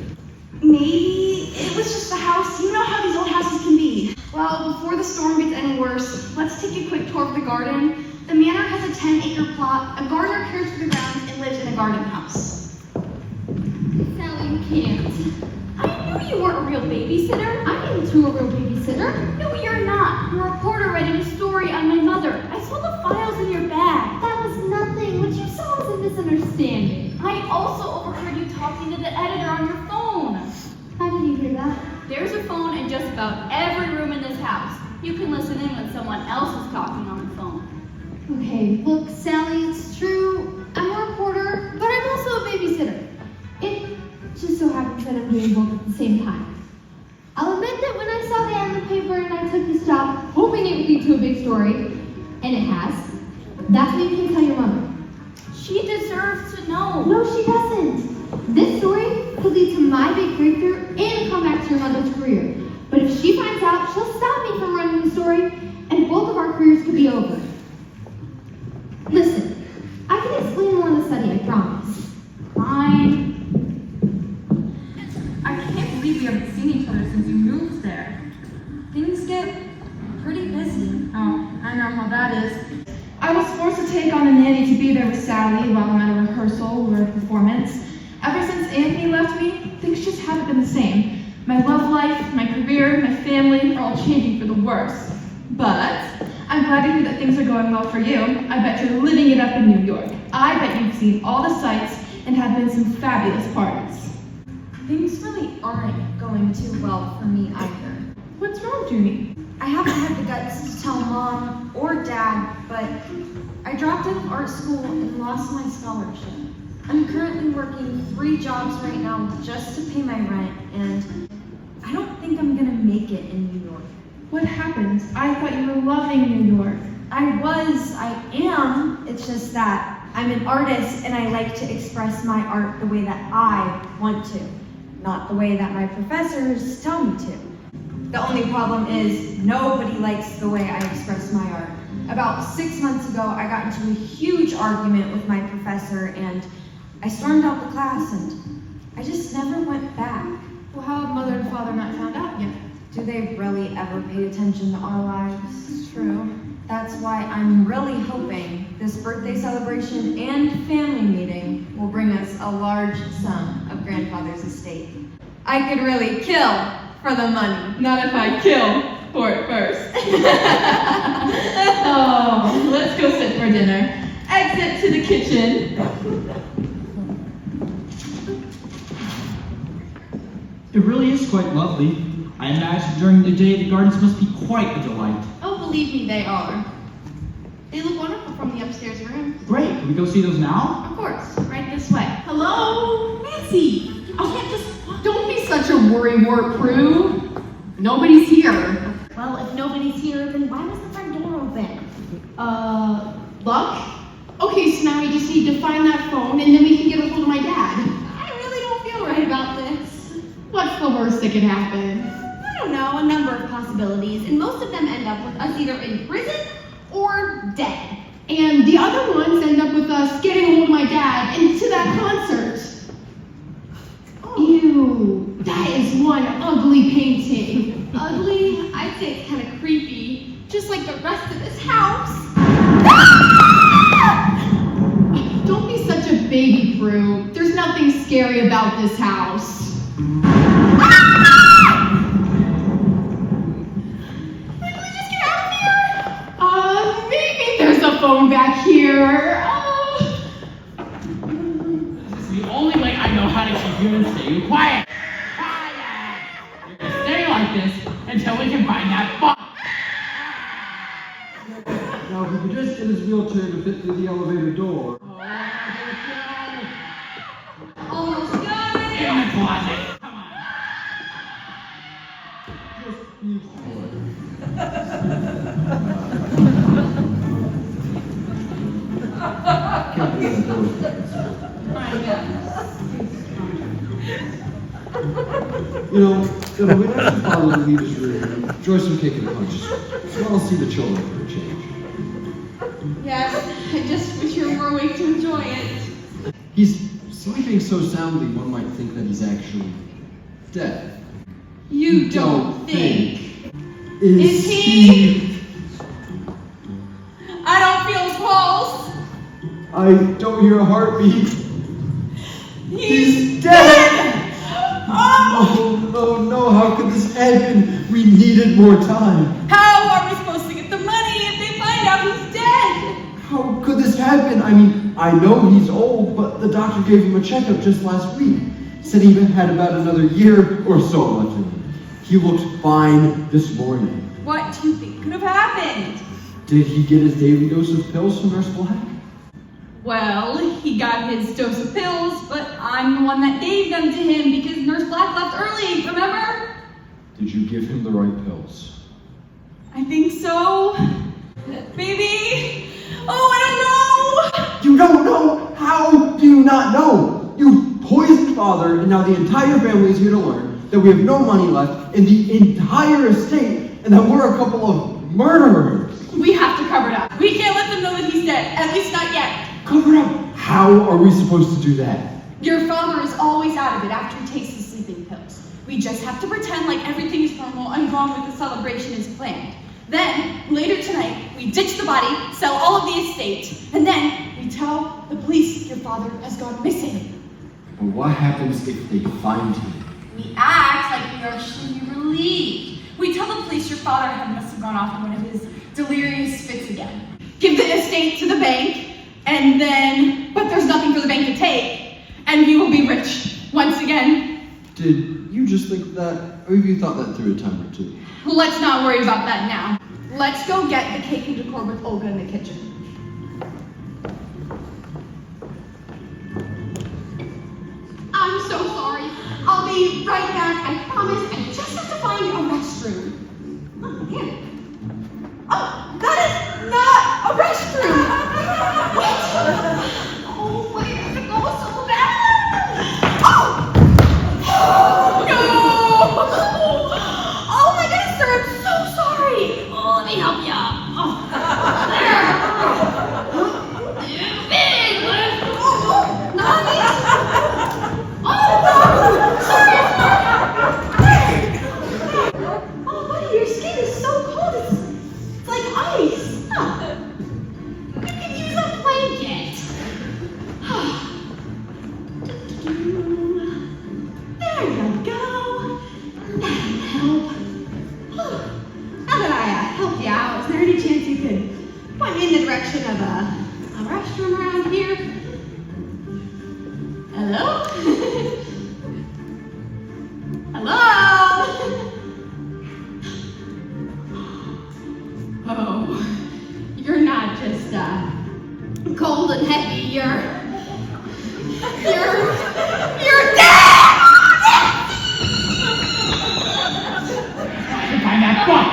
Maybe it was just the house. You know how these old houses can be. Well, before the storm gets any worse, let's take a quick tour of the garden. The manor has a 10-acre plot. A gardener cares for the grounds and lives in a garden house. Sally, you can't. I knew you weren't a real babysitter. I am too a real babysitter. No, you're not. You're a reporter writing a story on my mother. I saw the files in your bag. That was nothing. What you saw was a misunderstanding. I also overheard you talking to the editor on your phone. How did you hear that? There's a phone in just about every room in this house. You can listen in when someone else is talking on the phone. Okay, look, Sally, it's true. I'm a reporter, but I'm also a babysitter. It just so happens that I'm doing both at the same time. I'll admit that when I saw the ad in the paper and I took this job, hoping it would lead to a big story, and it has, that's what you can tell your mother. She deserves to know. No, she doesn't. This story could lead to my big breakthrough and a comeback to your mother's career. But if she finds out, she'll stop me from running the story, and both of our careers could be over. Listen, I can explain more in the study, I promise. Fine. I can't believe we haven't seen each other since you moved there. Things get pretty busy. Oh, I know how that is. I was forced to take on a nanny to be there with Sally while I'm at a rehearsal or a performance. Ever since Anthony left me, things just haven't been the same. My love life, my career, my family are all changing for the worse. But I'm glad to hear that things are going well for you. I bet you're living it up in New York. I bet you've seen all the sights and have been to some fabulous parties. Things really aren't going too well for me either. What's wrong, Junie? I haven't had the guts to tell Mom or Dad, but I dropped out of art school and lost my scholarship. I'm currently working 3 jobs right now just to pay my rent, and I don't think I'm gonna make it in New York. What happened? I thought you were loving New York. I am. It's just that I'm an artist and I like to express my art the way that I want to, not the way that my professors tell me to. The only problem is nobody likes the way I express my art. About 6 months ago, I got into a huge argument with my professor and I stormed out the class and I just never went back. Well, how have Mother and Father not found out yet? Do they really ever pay attention to our lives? It's true. That's why I'm really hoping this birthday celebration and family meeting will bring us a large sum of grandfather's estate. I could really kill for the money. Not if I kill for it first. Oh, let's go sit for dinner. Exit to the kitchen. It really is quite lovely. I imagine during the day the gardens must be quite a delight. Oh, believe me, they are. They look wonderful from the upstairs room. Great, can we go see those now? Of course, right this way. Hello? Nancy! I can't just... Don't be such a worrywart, Prue. Nobody's here. Well, if nobody's here, then why was the front door open? Luck? Okay, so now we just need to find that phone and then we can get a hold of my dad. I really don't feel right about this. What's the worst that could happen? I don't know, a number of possibilities, and most of them end up with us either in prison or dead. And the other ones end up with us getting a hold of my dad and to that concert. Oh. Ew, that is one ugly painting. Ugly? I'd say it's kind of creepy, just like the rest of this house. Don't be such a baby, Prue. There's nothing scary about this house. Maybe there's a phone back here. This is the only way I know how to keep you and stay you quiet. Quiet! You're gonna stay like this until we can find that phone. Now, if we could just get his wheelchair to fit through the elevator door. Almost got it! In the closet. Come on. Just use Can't believe that door was You know, it'll be nice if Father would leave his room and enjoy some cake and punch. So I'll see the children for a change. Yes, I just wish you were awake to enjoy it. He's sleeping so soundly, one might think that he's actually dead. You don't think. Is he? I don't feel his pulse. I don't hear a heartbeat. He's dead! Oh no, how could this happen? We needed more time. How are we supposed to get the money if they find out he's dead? How could this happen? I mean, I know he's old, but the doctor gave him a checkup just last week. Said he had about another year or so left in him. He looked fine this morning. What do you think could have happened? Did he get his daily dose of pills from Nurse Black? Well, he got his dose of pills, but I'm the one that gave them to him because Nurse Black left early, remember? Did you give him the right pills? I think so. Maybe. Oh, I don't know! You don't know? How do you not know? You poisoned father, and now the entire family is here to learn that we have no money left in the entire estate, and that we're a couple of murderers. We have to cover it up. We can't let them know that he's dead, at least not yet. Cover it up? How are we supposed to do that? Your father is always out of it after he takes his sleeping pills. We just have to pretend like everything is normal and gone with the celebration as planned. Then, later tonight, we ditch the body, sell all of the estate, and then we tell the police your father has gone missing. But what happens if they find him? We act like we are actually relieved. We tell the police your father must have gone off in one of his delirious fits again. Give the estate to the bank, and then, but there's nothing for the bank to take, and we will be rich once again. Did you just think of that, or have you thought that through a time or two? Let's not worry about that now. Let's go get the cake and decor with Olga in the kitchen. I'm so sorry. I'll be right back, I promise. I just have to find a restroom. Oh, man. Oh, that is not a restroom! What? Oh, wait, I have to go so bad! Oh! No! Oh my goodness, sir, I'm so sorry! Oh, let me help ya. Oh. There! Big lift! Oh, nice! Oh, buddy, your skin is so cold. It's like ice. Huh. You can use a blanket. There you go. That'll help. Now that I helped you out, is there any chance you could point me in the direction of a restroom around here? Hello? Hello? Oh, you're not just cold and heavy, you're dead! Find that fuck!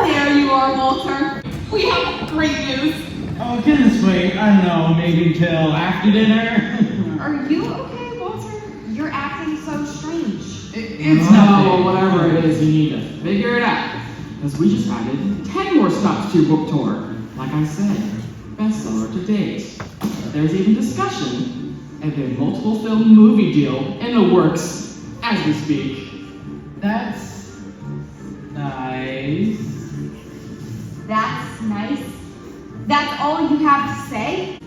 There you are, Walter. We have great news. Oh, goodness, wait, I don't know, maybe until after dinner? Are you okay, Walter? You're acting so strange. It's no, whatever it is, you need to figure it out. Because we just added 10 more stops to your book tour. Like I said, bestseller to date. There's even discussion of a multiple film movie deal in the works as we speak. That's nice. That's nice. That's all you have to say?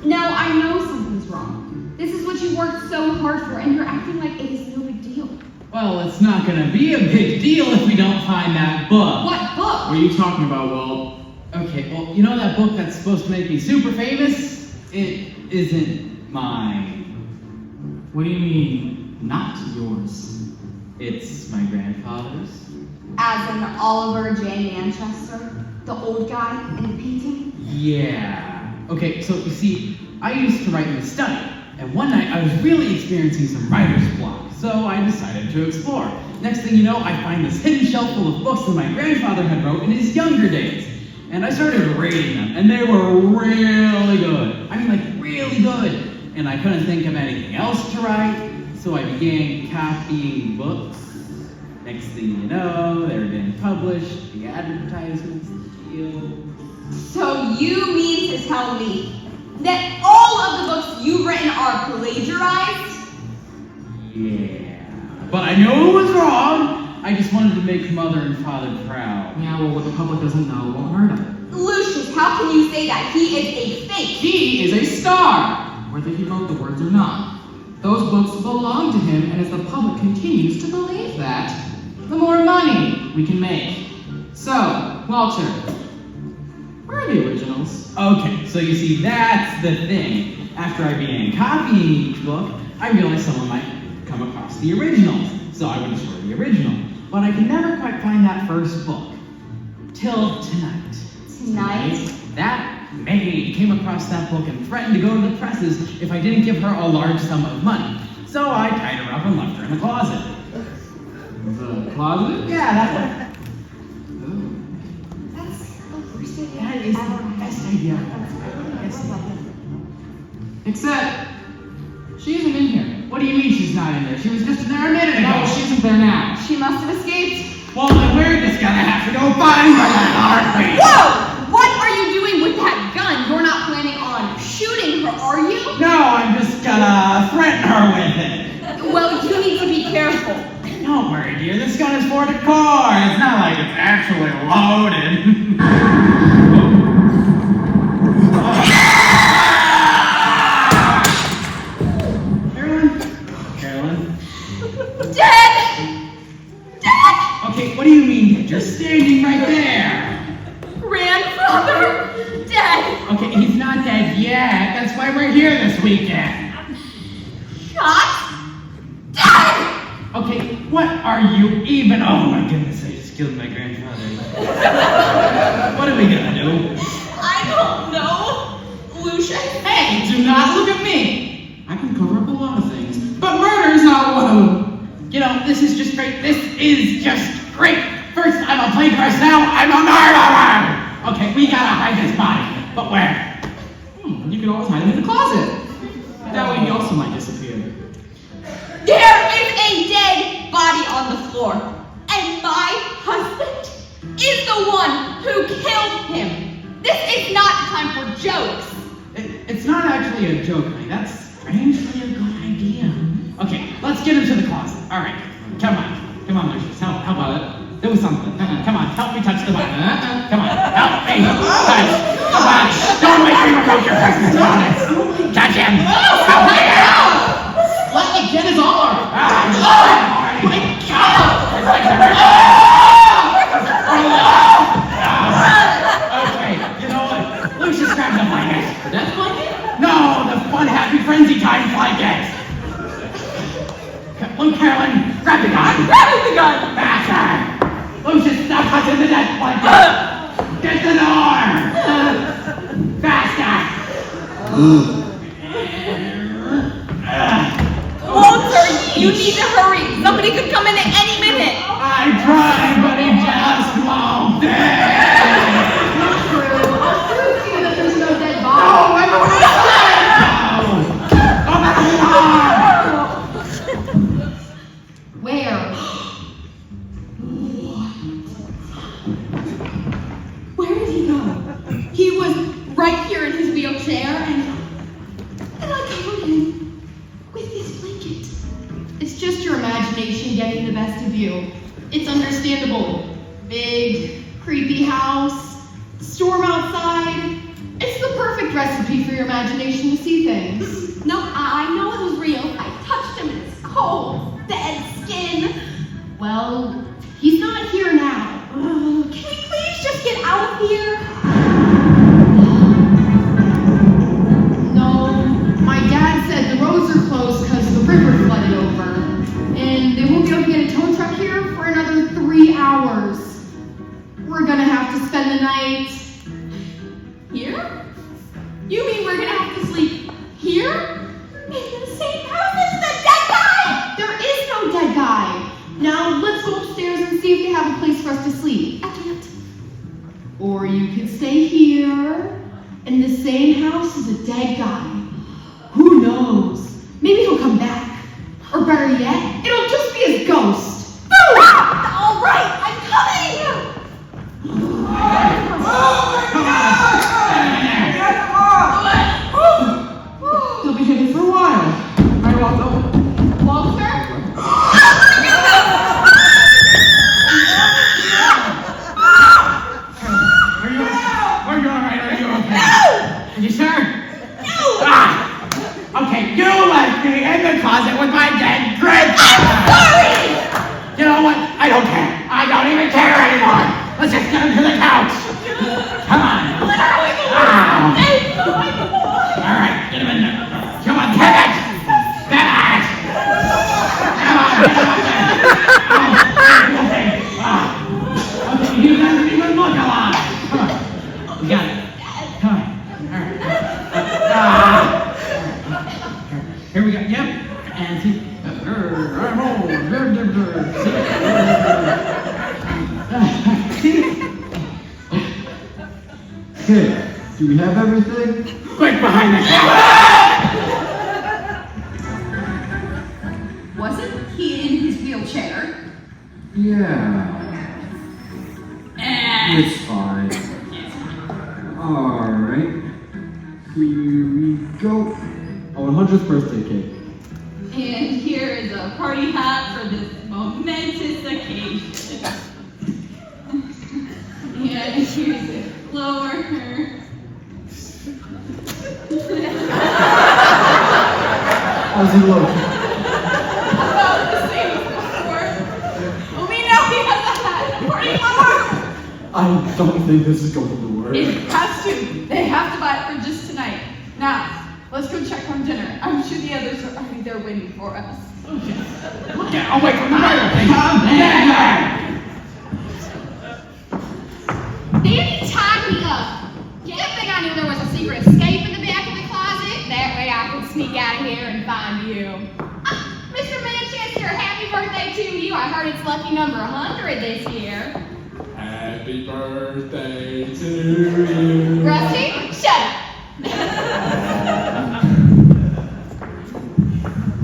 No, I know something's wrong. This is what you worked so hard for, and you're acting like it is no big deal. Well, it's not gonna be a big deal if we don't find that book. What book? What are you talking about, Will? Okay, well, you know that book that's supposed to make me super famous? It isn't mine. What do you mean, not yours? It's my grandfather's. As in Oliver J. Manchester, the old guy in the painting? Yeah. Okay, so you see, I used to write in the study, and one night I was really experiencing some writer's block, so I decided to explore. Next thing you know, I find this hidden shelf full of books that my grandfather had wrote in his younger days. And I started reading them, and they were really good. I mean, like, really good. And I couldn't think of anything else to write, so I began copying books. Next thing you know, they were getting published, the advertisements, the deals. So you mean to tell me that all of the books you've written are plagiarized? Yeah. But I know it was wrong. I just wanted to make Mother and Father proud. Yeah, well, what the public doesn't know won't hurt him. Lucius, how can you say that? He is a fake. He is a star, whether he wrote the words or not. Those books belong to him, and as the public continues to believe that, the more money we can make. So, Walter, where are the originals? Okay, so you see, that's the thing. After I began copying each book, I realized someone might come across the originals, so I would destroy the original. But I could never quite find that first book. Till tonight. Tonight? That maid came across that book and threatened to go to the presses if I didn't give her a large sum of money. So I tied her up and left her in the closet. The closet? Yeah, that one. That's the worst idea That I've is ever the had. best idea. Except, she isn't in here. What do you mean she's not in there? She was just in there a minute ago. No, she isn't there now. She must have escaped. Well, then we're just gonna have to go find her, aren't we? Whoa! What are you doing with that gun? You're not planning on shooting her, are you? No, I'm just gonna threaten her with it. Well, you need to be careful. Don't worry, dear. This gun is for decor. It's not like it's actually loaded. Carolyn? Dead! Okay, what do you mean? You're standing right there. Grandfather! Dead! Okay, he's not dead yet. That's why we're here this weekend. Shot? Dead! Okay, what are you even? Oh my goodness, I just killed my grandfather. What are we gonna do? I don't know. Lucius? Hey, do not look at me! I can cover up a lot of things, but murder is not one of them. You know, this is just great. This is just great. First I'm a plagiarist, now I'm a murderer! Okay, we gotta hide this body. But where? You can always hide him in the closet. That way he also might disappear. There is a dead body on the floor. And my husband is the one who killed him. This is not time for jokes. It's not actually a joke, honey. That's strangely a good idea. Okay, let's get him to the closet. All right, come on, Lucius. How about it? Do something. Come on, help me touch the body. Come on, help me touch. Come on, don't make me remove your presence on it. Touch him. Help me out. Let me get his arm! Oh my God! Okay, you know what? Lucius, grab the blanket. The death blanket? No, the fun, happy, frenzy time blanket. Carolyn, grab the gun. Grabbing the gun! Faster! Lucius, stop touching the death blanket. Get the door. Faster! Walter, you need to hurry. Somebody could come in at any minute. I tried, but he just won't. Not true. I'll prove to you that there's no dead body. No, everyone is dead! No! Open the door! Where? Where did he go? He was right here in his wheelchair and I covered him with this blanket. It's just your imagination getting the best of you. It's understandable. Big, creepy house, storm outside. It's the perfect recipe for your imagination to see things. No, I know it was real. I touched him in his cold, dead skin. Well, he's not here now. Can we please just get out of here? No, my dad said the roads are closed because the river flooded over. And they won't be able to get a tow truck here for another 3 hours. We're gonna have to spend the night here? You mean we're gonna have to sleep here? In the same house as the dead guy! There is no dead guy. Now let's go upstairs and see if they have a place for us to sleep. I can't. Or you could stay here in the same house as a dead guy. Who knows? Maybe he'll come back. Or better yet, it'll just be his ghost. All right, I'm coming! He'll be hidden for a while. Right, Walter? Walter? Come on. You got it. Come on. All right. Here we go. Yep. And see. Okay, do we have everything? Quick behind the camera. Wasn't he in his wheelchair? Yeah. It's fine. Alright. Here we go. A 100th birthday cake. And here is a party hat for this momentous occasion. And here's a blower. How's he look? About the same as before. Well, we know he has a hat. Party blower. I don't think this is going to work. It has to. They have to buy it for just tonight. Now, let's go check on dinner. I'm sure the others are already there waiting for us. Get away from the microphone. Come back. Danny tied me up. Good thing I knew there was a secret escape in the back of the closet. That way I could sneak out of here and find you. Mr. Manchester, happy birthday to you. I heard it's lucky number 100 this year. Happy birthday to you. Rusty, shut up.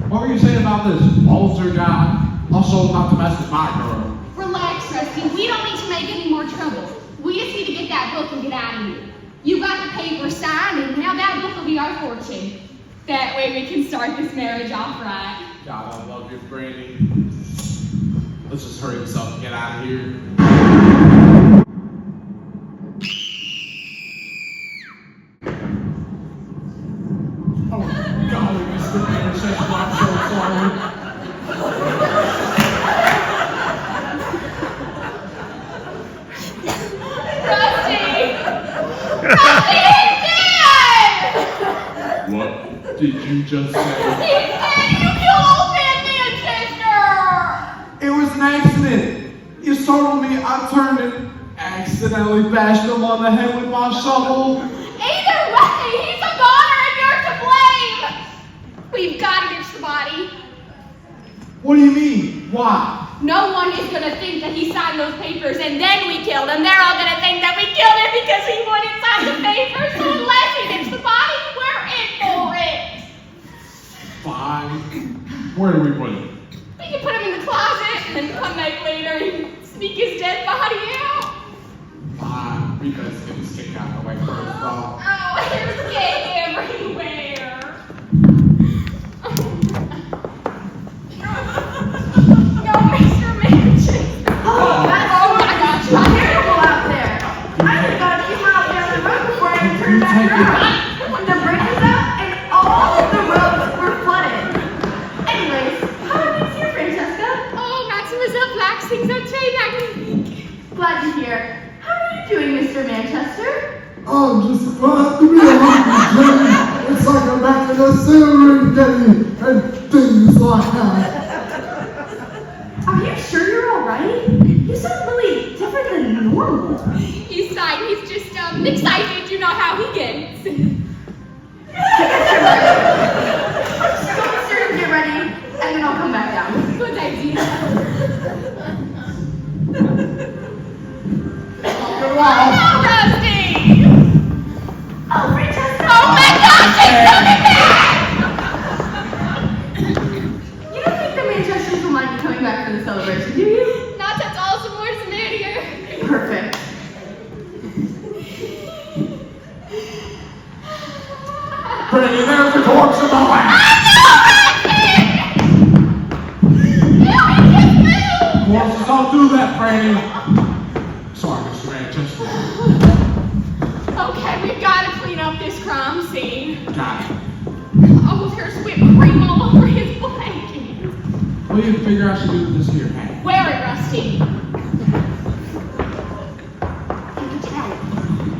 What were you saying about this Walter guy? Also not to mess with my girl. Relax, Rusty. We don't need to make any more trouble. We just need to get that book and get out of here. You got the paper signed, and now that book will be our fortune. That way we can start this marriage off right. God, I love you, Brandy. Let's just hurry this up and get out of here. Oh, golly, Mr. Manchester, I'm so sorry. Rusty! Rusty, he's dead! What did you just say? He's dead! You killed old man Manchester! It was an accident. You startled me, I turned and accidentally bashed him on the head with my shovel. Either way, he's a goner and you're to blame! We've got to ditch the body. What do you mean? Why? No one is going to think that he signed those papers and then we killed him. They're all going to think that we killed him because he wouldn't sign the papers. So unless he ditch the body, we're in for it. Fine. Where do we put him? We can put him in the closet and then one night later sneak his dead body out. Fine. We better get this kick out of the way first, though. Oh, there's gay everywhere. No, Mr. Manchester. Oh, that's Oh my gosh. terrible out there. I just got a few miles down the road before I could turn back around. When the bridge was up and all of the roads were flooded. Anyways, how are things here, Francesca? Oh, Maximus up, Flax, things are very magnifique. Glad to hear. How are you doing, Mr. Manchester? Oh, just glad to be alive, Denny. It's like I'm back in the saloon, Denny, and things like that. Are you sure you're all right? You sound really different than normal. He's fine, he's just excited, you know how he gets. I'm just going upstairs and get ready, and then I'll come back down. Good idea. Oh no, Rusty! Oh, Francesca! Oh my gosh, he's coming back! You don't think the Manchesters will mind you coming back for the celebration, do you? Not that's all some more than here. Perfect. Brandy, there's the corpse of the I know, Rusty! Corpses don't do that, Brandy. Sorry, Mr. Manchester. Okay, we've got to clean up this crime scene. Got it. Oh, there's whipped cream all over his blanket. What do you figure I should do with this here hat? Wear it, Rusty.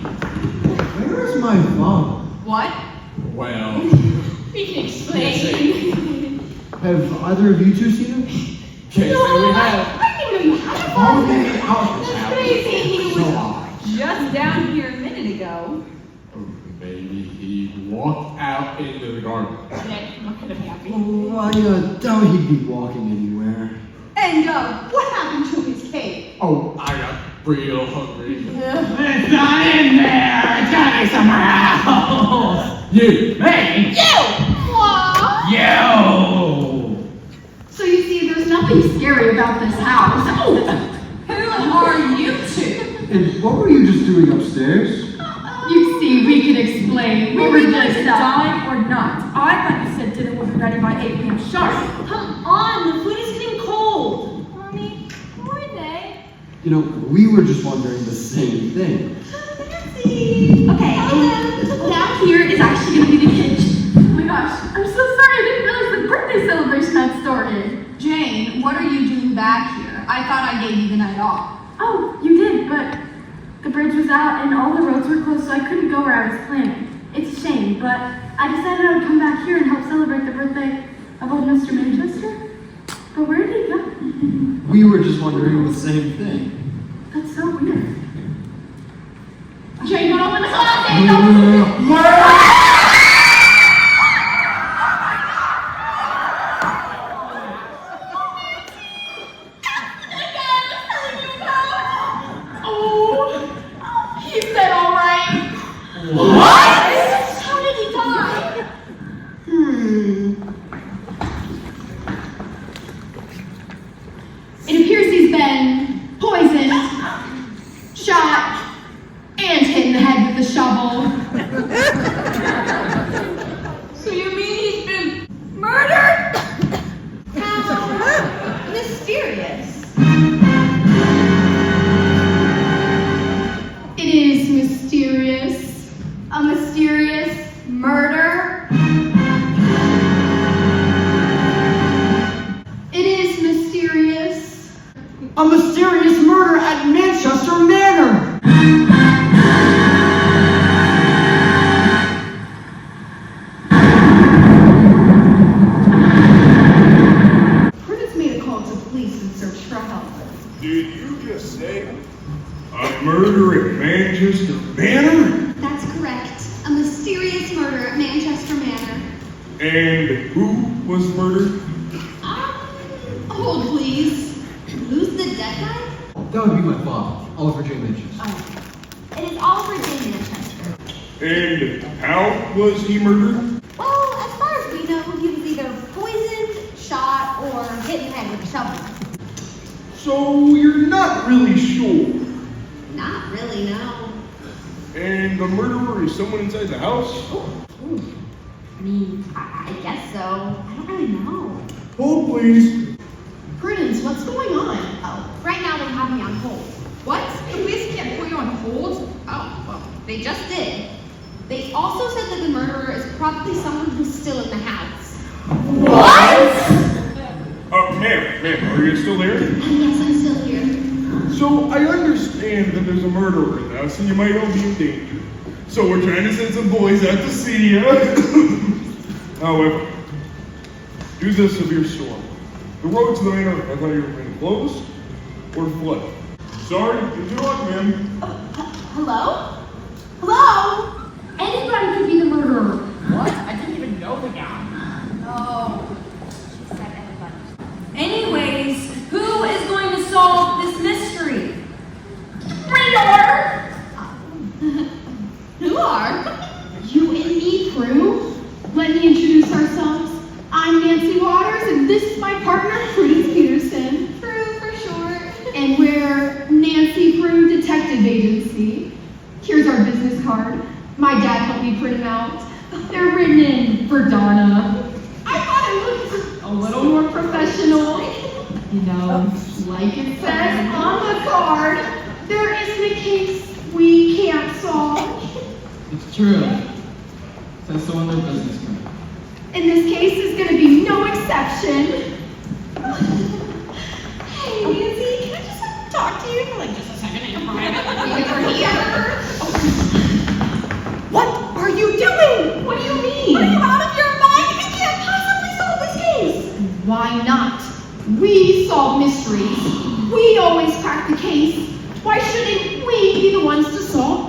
Where's my father? What? Well, We can explain. Have either of you two seen him? can't say we have. I didn't know you had a Oh, father. yeah, I'll That's crazy. So odd. down here a minute ago. Maybe he walked out into the garden. Oh, I doubt he'd be walking anywhere. And what happened to his cake? Oh, I got real hungry. It's not in there! It's gotta be somewhere else! You! Me! You! So you see, there's nothing scary about this house. Who are you two? And what were you just doing upstairs? You see, we can explain. We were just die or not. I thought you said dinner would be ready by 8 p.m. sharp. Come on, the food is getting cold. Mommy, who are they? You know, we were just wondering the same thing. Okay, down here is actually going to be the kitchen. Oh my gosh, I'm so sorry. I didn't realize the birthday celebration had started. Jane, what are you doing back here? I thought I gave you the night off. Oh, you did, but the bridge was out and all the roads were closed, so I couldn't go where I was planning. It's a shame, but I decided I would come back here and help celebrate the birthday of old Mr. Manchester. But where did he go? We were just wondering the same thing. That's so weird. Jane, don't open the closet! It appears he's been poisoned, shot, and hit in the head with a shovel. So you mean he's been murdered? How mysterious. It is mysterious. A mysterious murder. It is mysterious. A mysterious murder at Manchester Manor! Prudence made a call to police and searched for help. Did you just say a murder at Manchester Manor? That's correct. A mysterious murder at Manchester Manor. And who was murdered? Hold, please. Who's the dead guy? That would be my father, Oliver J. Manchester. It is Oliver J. Manchester. And how was he murdered? Well, as far as we know, he was either poisoned, shot, or hit in the head with a shovel. So you're not really sure. Not really, no. And the murderer is someone inside the house? I mean, I guess so. I don't really know. Hold, please. Prudence, what's going on? Oh, right now they have me on hold. What? The police can't put you on hold? Oh, well, they just did. They also said that the murderer is probably someone who's still in the house. Ma'am, are you still there? Yes, I'm still here. So I understand that there's a murderer in the house and you might all be in danger. So we're trying to send some boys out to see you. However, due to the severe storm, the road to the manor have either been closed or flooded. Sorry, good luck, ma'am. Hello? Hello? Anybody could be the murderer. What? I didn't even know the guy. Oh. Anyways, who is going to solve this mystery? Who are? You and me, Prue. Let me introduce ourselves. I'm Nancy Waters, and this is my partner, Prudence Peterson. Prue for short. And we're Nancy Prue Detective Agency. Here's our business card. My dad helped me print them out. They're written in Verdana. I thought it looked a little more professional. You know, like it says on the card, there isn't a case we can't solve. It's true. Says so on their business card. And this case is going to be no exception. Hey, Nancy, can I just talk to you for like just a second in private? Over here. What are you doing? What do you mean? Are you out of your mind? We can't possibly solve this case. Why not? We solve mysteries. We always crack the case. Why shouldn't we be the ones to solve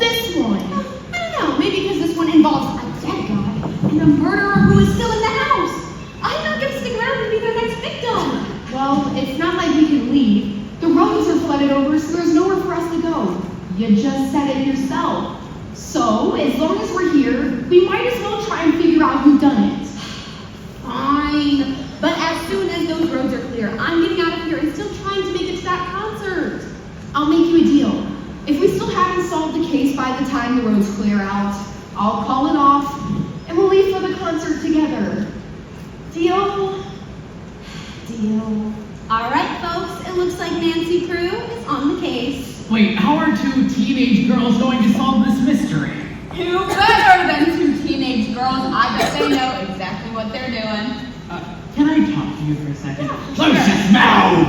involves a dead guy and a murderer who is still in the house. I'm not gonna stick around and be their next victim. Well, it's not like we can leave. The roads are flooded over, so there's nowhere for us to go. You just said it yourself. So, as long as we're here, we might as well try and figure out who done it. Fine. But as soon as those roads are clear, I'm getting out of here and still trying to make it to that concert. I'll make you a deal. If we still haven't solved the case by the time the roads clear out, I'll call it off, and we'll leave for the concert together. Deal? Deal. All right, folks, it looks like Nancy Crew is on the case. Wait, how are two teenage girls going to solve this mystery? You better than two teenage girls. I bet they know exactly what they're doing. Can I talk to you for a second? Close his mouth!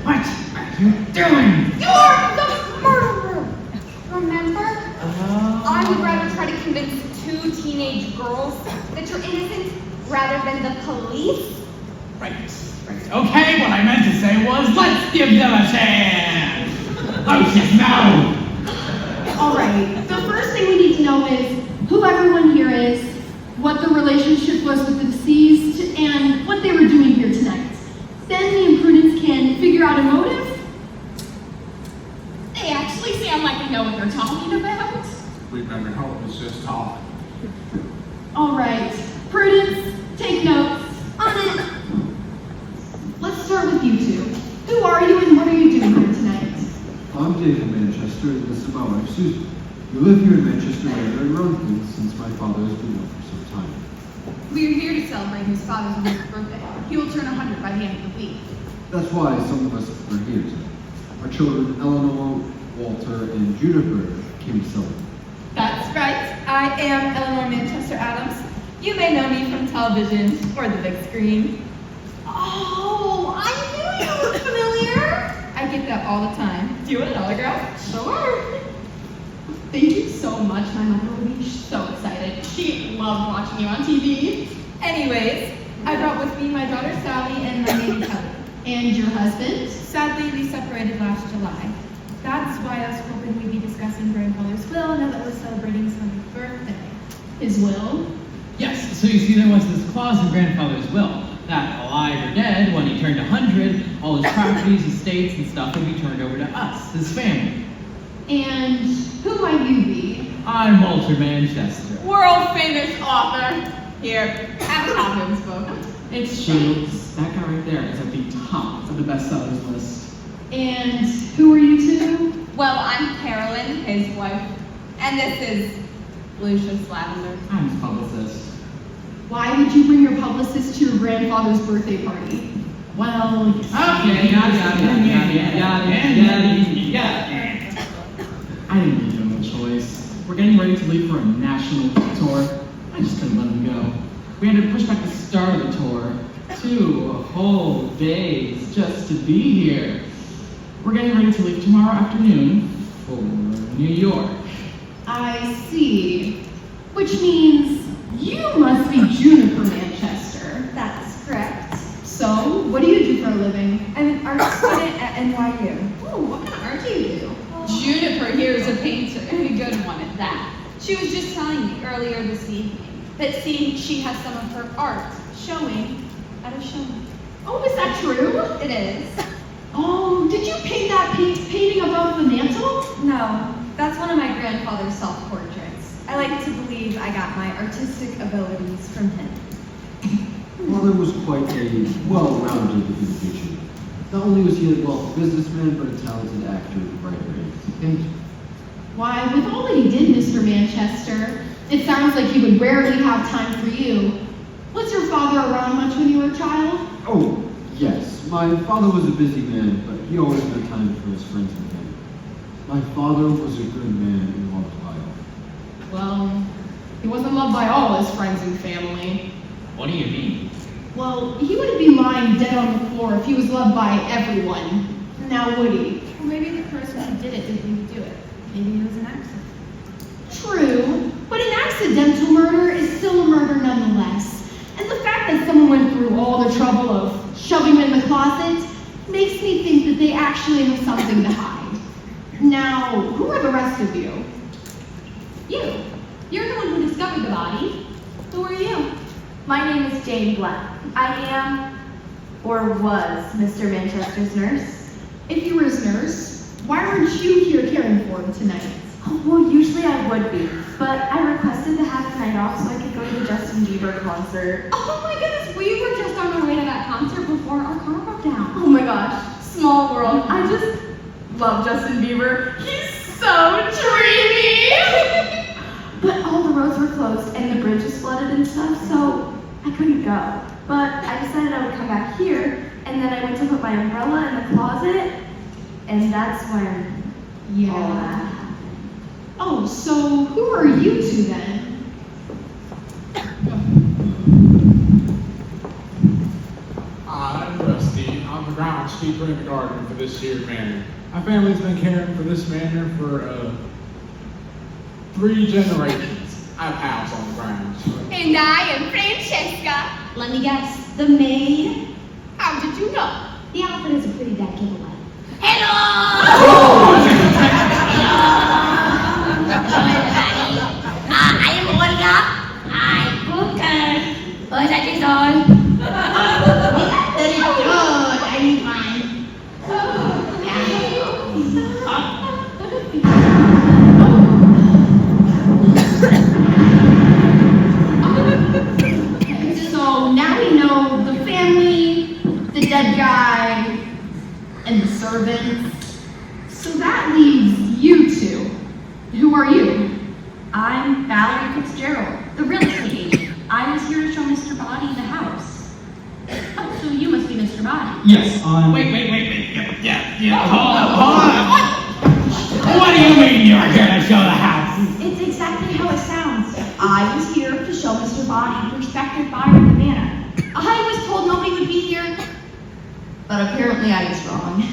What are you doing? You are the murderer! Remember? I would rather try to convince two teenage girls that you're innocent rather than the police. Right. Okay, what I meant to say was, let's give them a chance! Close his mouth! Alright, the first thing we need to know is who everyone here is, what the relationship was with the deceased, and what they were doing here tonight. Then me and Prudence can figure out a motive. They actually sound like they know what they're talking about. We've never helped us just talk. Alright, Prudence, take notes. On it. Let's start with you two. Who are you and what are you doing here tonight? I'm David Manchester, and this is my wife, Susan. We live here in Manchester Manor in Norton since my father has been ill for some time. We're here to celebrate his father's 100th birthday. He will turn 100 by the end of the week. That's why some of us are here today. Our children, Eleanor, Walter, and Juniper, came to celebrate. That's right. I am Eleanor Manchester Adams. You may know me from television or the big screen. Oh, I knew you looked familiar. I get that all the time. Do you want an autograph? Sure. Thank you so much. My mother will be so excited. She loved watching you on TV. Anyways, I brought with me my daughter Sally and my baby Kelly. And your husband? Sadly, we separated last July. That's why I was hoping we'd be discussing grandfather's will now that we're celebrating his 100th birthday. His will? Yes, so you see there was this clause in grandfather's will that, alive or dead, when he turned 100, all his properties, estates, and stuff would be turned over to us, his family. And who might you be? I'm Walter Manchester. World famous author. Here, have a copy of this book. It's true. That guy right there is at the top of the bestsellers list. And who are you two? Well, I'm Carolyn, his wife, and this is Lucius Lavender. I'm his publicist. Why would you bring your publicist to your grandfather's birthday party? Well, Okay, I didn't really give him a choice. We're getting ready to leave for a national tour. I just couldn't let him go. We had to push back the start of the tour 2 whole days just to be here. We're getting ready to leave tomorrow afternoon for New York. I see. Which means you must be Juniper Manchester. That's correct. So, what do you do for a living? I'm an art student at NYU. Oh, what kind of art do you do? Juniper here is a painter, and a good one at that. She was just telling me earlier this evening that she has some of her art showing at a show. Oh, is that true? It is. Oh, did you paint that painting above the mantle? No, that's one of my grandfather's self-portraits. I like to believe I got my artistic abilities from him. Father was quite a well-rounded individual. Not only was he a wealthy businessman, but a talented actor, writer, and painter. Why, with all that he did, Mr. Manchester, it sounds like he would rarely have time for you. Was your father around much when you were a child? Oh, yes. My father was a busy man, but he always made time for his friends and family. My father was a good man and loved by all. Well, he wasn't loved by all his friends and family. What do you mean? Well, he wouldn't be lying dead on the floor if he was loved by everyone. Now would he? Well, maybe the person who did it didn't mean to do it. Maybe it was an accident. True, but an accidental murder is still a murder nonetheless. And the fact that someone went through all the trouble of shoving him in the closet makes me think that they actually have something to hide. Now, who are the rest of you? You. You're the one who discovered the body. Who are you? My name is Jane Black. I am, or was, Mr. Manchester's nurse. If you were his nurse, why aren't you here caring for him tonight? Oh, well, usually I would be, but I requested to have the night off so I could go to the Justin Bieber concert. Oh my goodness, we were just on our way to that concert before our car broke down. Oh my gosh, small world. I just love Justin Bieber. He's so dreamy! But all the roads were closed and the bridge was flooded and stuff, so I couldn't go. But I decided I would come back here, and then I went to put my umbrella in the closet, and that's when all that happened. Oh, so who are you two then? I'm Rusty. I'm the groundskeeper in the garden for this here manor. My family's been caring for this manor for 3 generations. I have a house on the grounds. And I am Francesca. Let me guess, the maid? How did you know? The outfit is a pretty bad giveaway. Hello! Hello, everybody. I am Olga. I'm Booker. Was that is all? Very good. I'm fine. So now we know the family, the dead guy, and the servants. So that leaves you two. Who are you? I'm Valerie Fitzgerald, the real estate agent. I was here to show Mr. Body the house. Oh, so you must be Mr. Body. Yes, Wait. Yeah. Hold on. What do you mean you're here to show the house? It's exactly how it sounds. I was here to show Mr. Body, prospective buyer of the manor. I was told nobody would be here, but apparently I was wrong.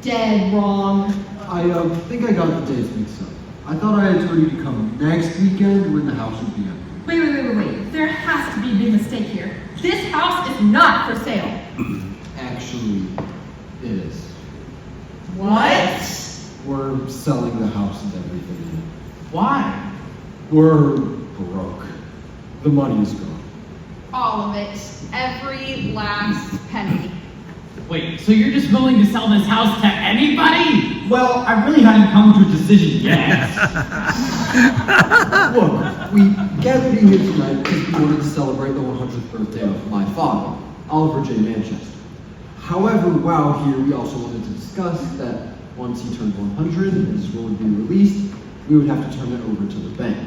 Dead wrong. I think I got the days mixed up. I thought I had told you to come next weekend when the house would be empty. Wait. There has to be a big mistake here. This house is not for sale. Actually, it is. What? We're selling the house and everything in it. Why? We're broke. The money is gone. All of it. Every last penny. Wait, so you're just willing to sell this house to anybody? Well, I really hadn't come to a decision yet. Look, we gathered you here tonight because we wanted to celebrate the 100th birthday of my father, Oliver J. Manchester. However, while here, we also wanted to discuss that once he turned 100 and his will would be released, we would have to turn it over to the bank.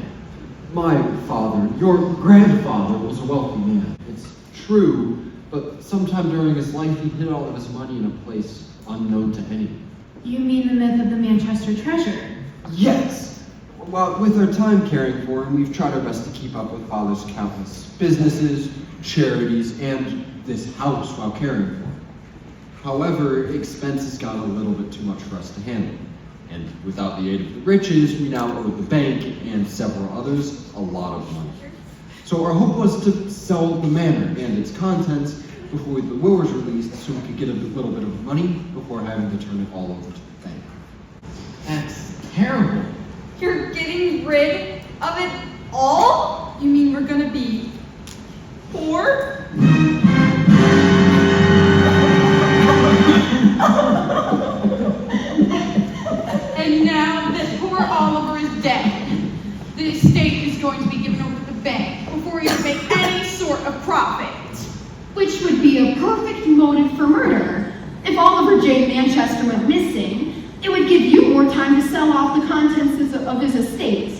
My father, your grandfather, was a wealthy man. It's true, but sometime during his life, he hid all of his money in a place unknown to anyone. You mean the myth of the Manchester treasure? Yes. Well, with our time caring for him, we've tried our best to keep up with Father's countless businesses, charities, and this house while caring for him. However, expenses got a little bit too much for us to handle. And without the aid of the riches, we now owe the bank and several others a lot of money. So our hope was to sell the manor and its contents before the will was released so we could get a little bit of money before having to turn it all over to the bank. That's terrible. You're getting rid of it all? You mean we're gonna be poor? And now that poor Oliver is dead, the estate is going to be given over to the bank before you can make any sort of profit. Which would be a perfect motive for murder. If Oliver J. Manchester went missing, it would give you more time to sell off the contents of his estate.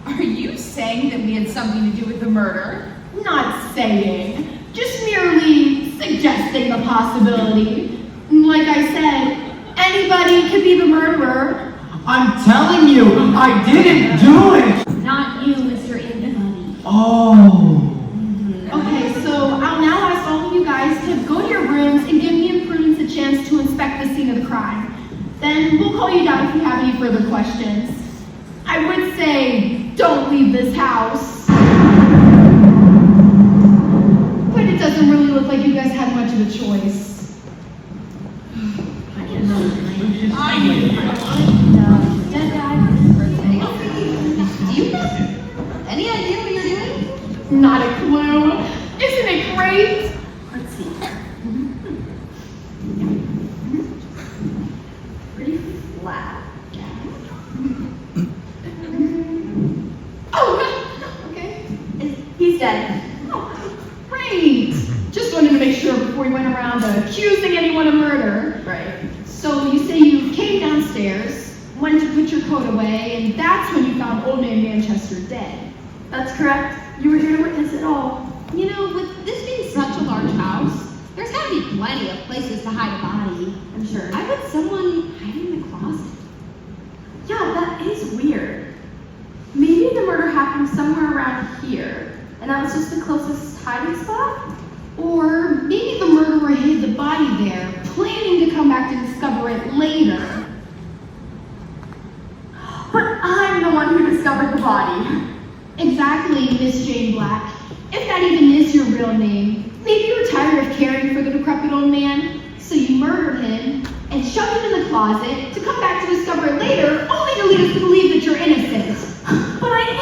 Are you saying that we had something to do with the murder? Not saying, just merely suggesting the possibility. Like I said, anybody could be the murderer. I'm telling you, I didn't do it! Not you, Mr. Anybody. Oh. Okay, so I'll now ask all of you guys to go to your rooms and give me and Prudence a chance to inspect the scene of the crime. Then we'll call you down if you have any further questions. I would say, don't leave this house. But it doesn't really look like you guys had much of a choice. I didn't know. Dead guy. Do you downstairs, went to put your coat away, and that's when you found Old Man Manchester dead. That's correct. You were here to witness it all. You know, with this being such a large house, there's gotta be plenty of places to hide a body. I'm sure. I bet someone hiding in the closet. Yeah, that is weird. Maybe the murder happened somewhere around here, and that was just the closest hiding spot? Or maybe the murderer hid the body there, planning to come back to discover it later. But I'm the one who discovered the body. Exactly, Miss Jane Black. If that even is your real name, maybe you're tired of caring for the decrepit old man, so you murdered him and shoved him in the closet to come back to discover it later, only to lead us to believe that you're innocent. But I am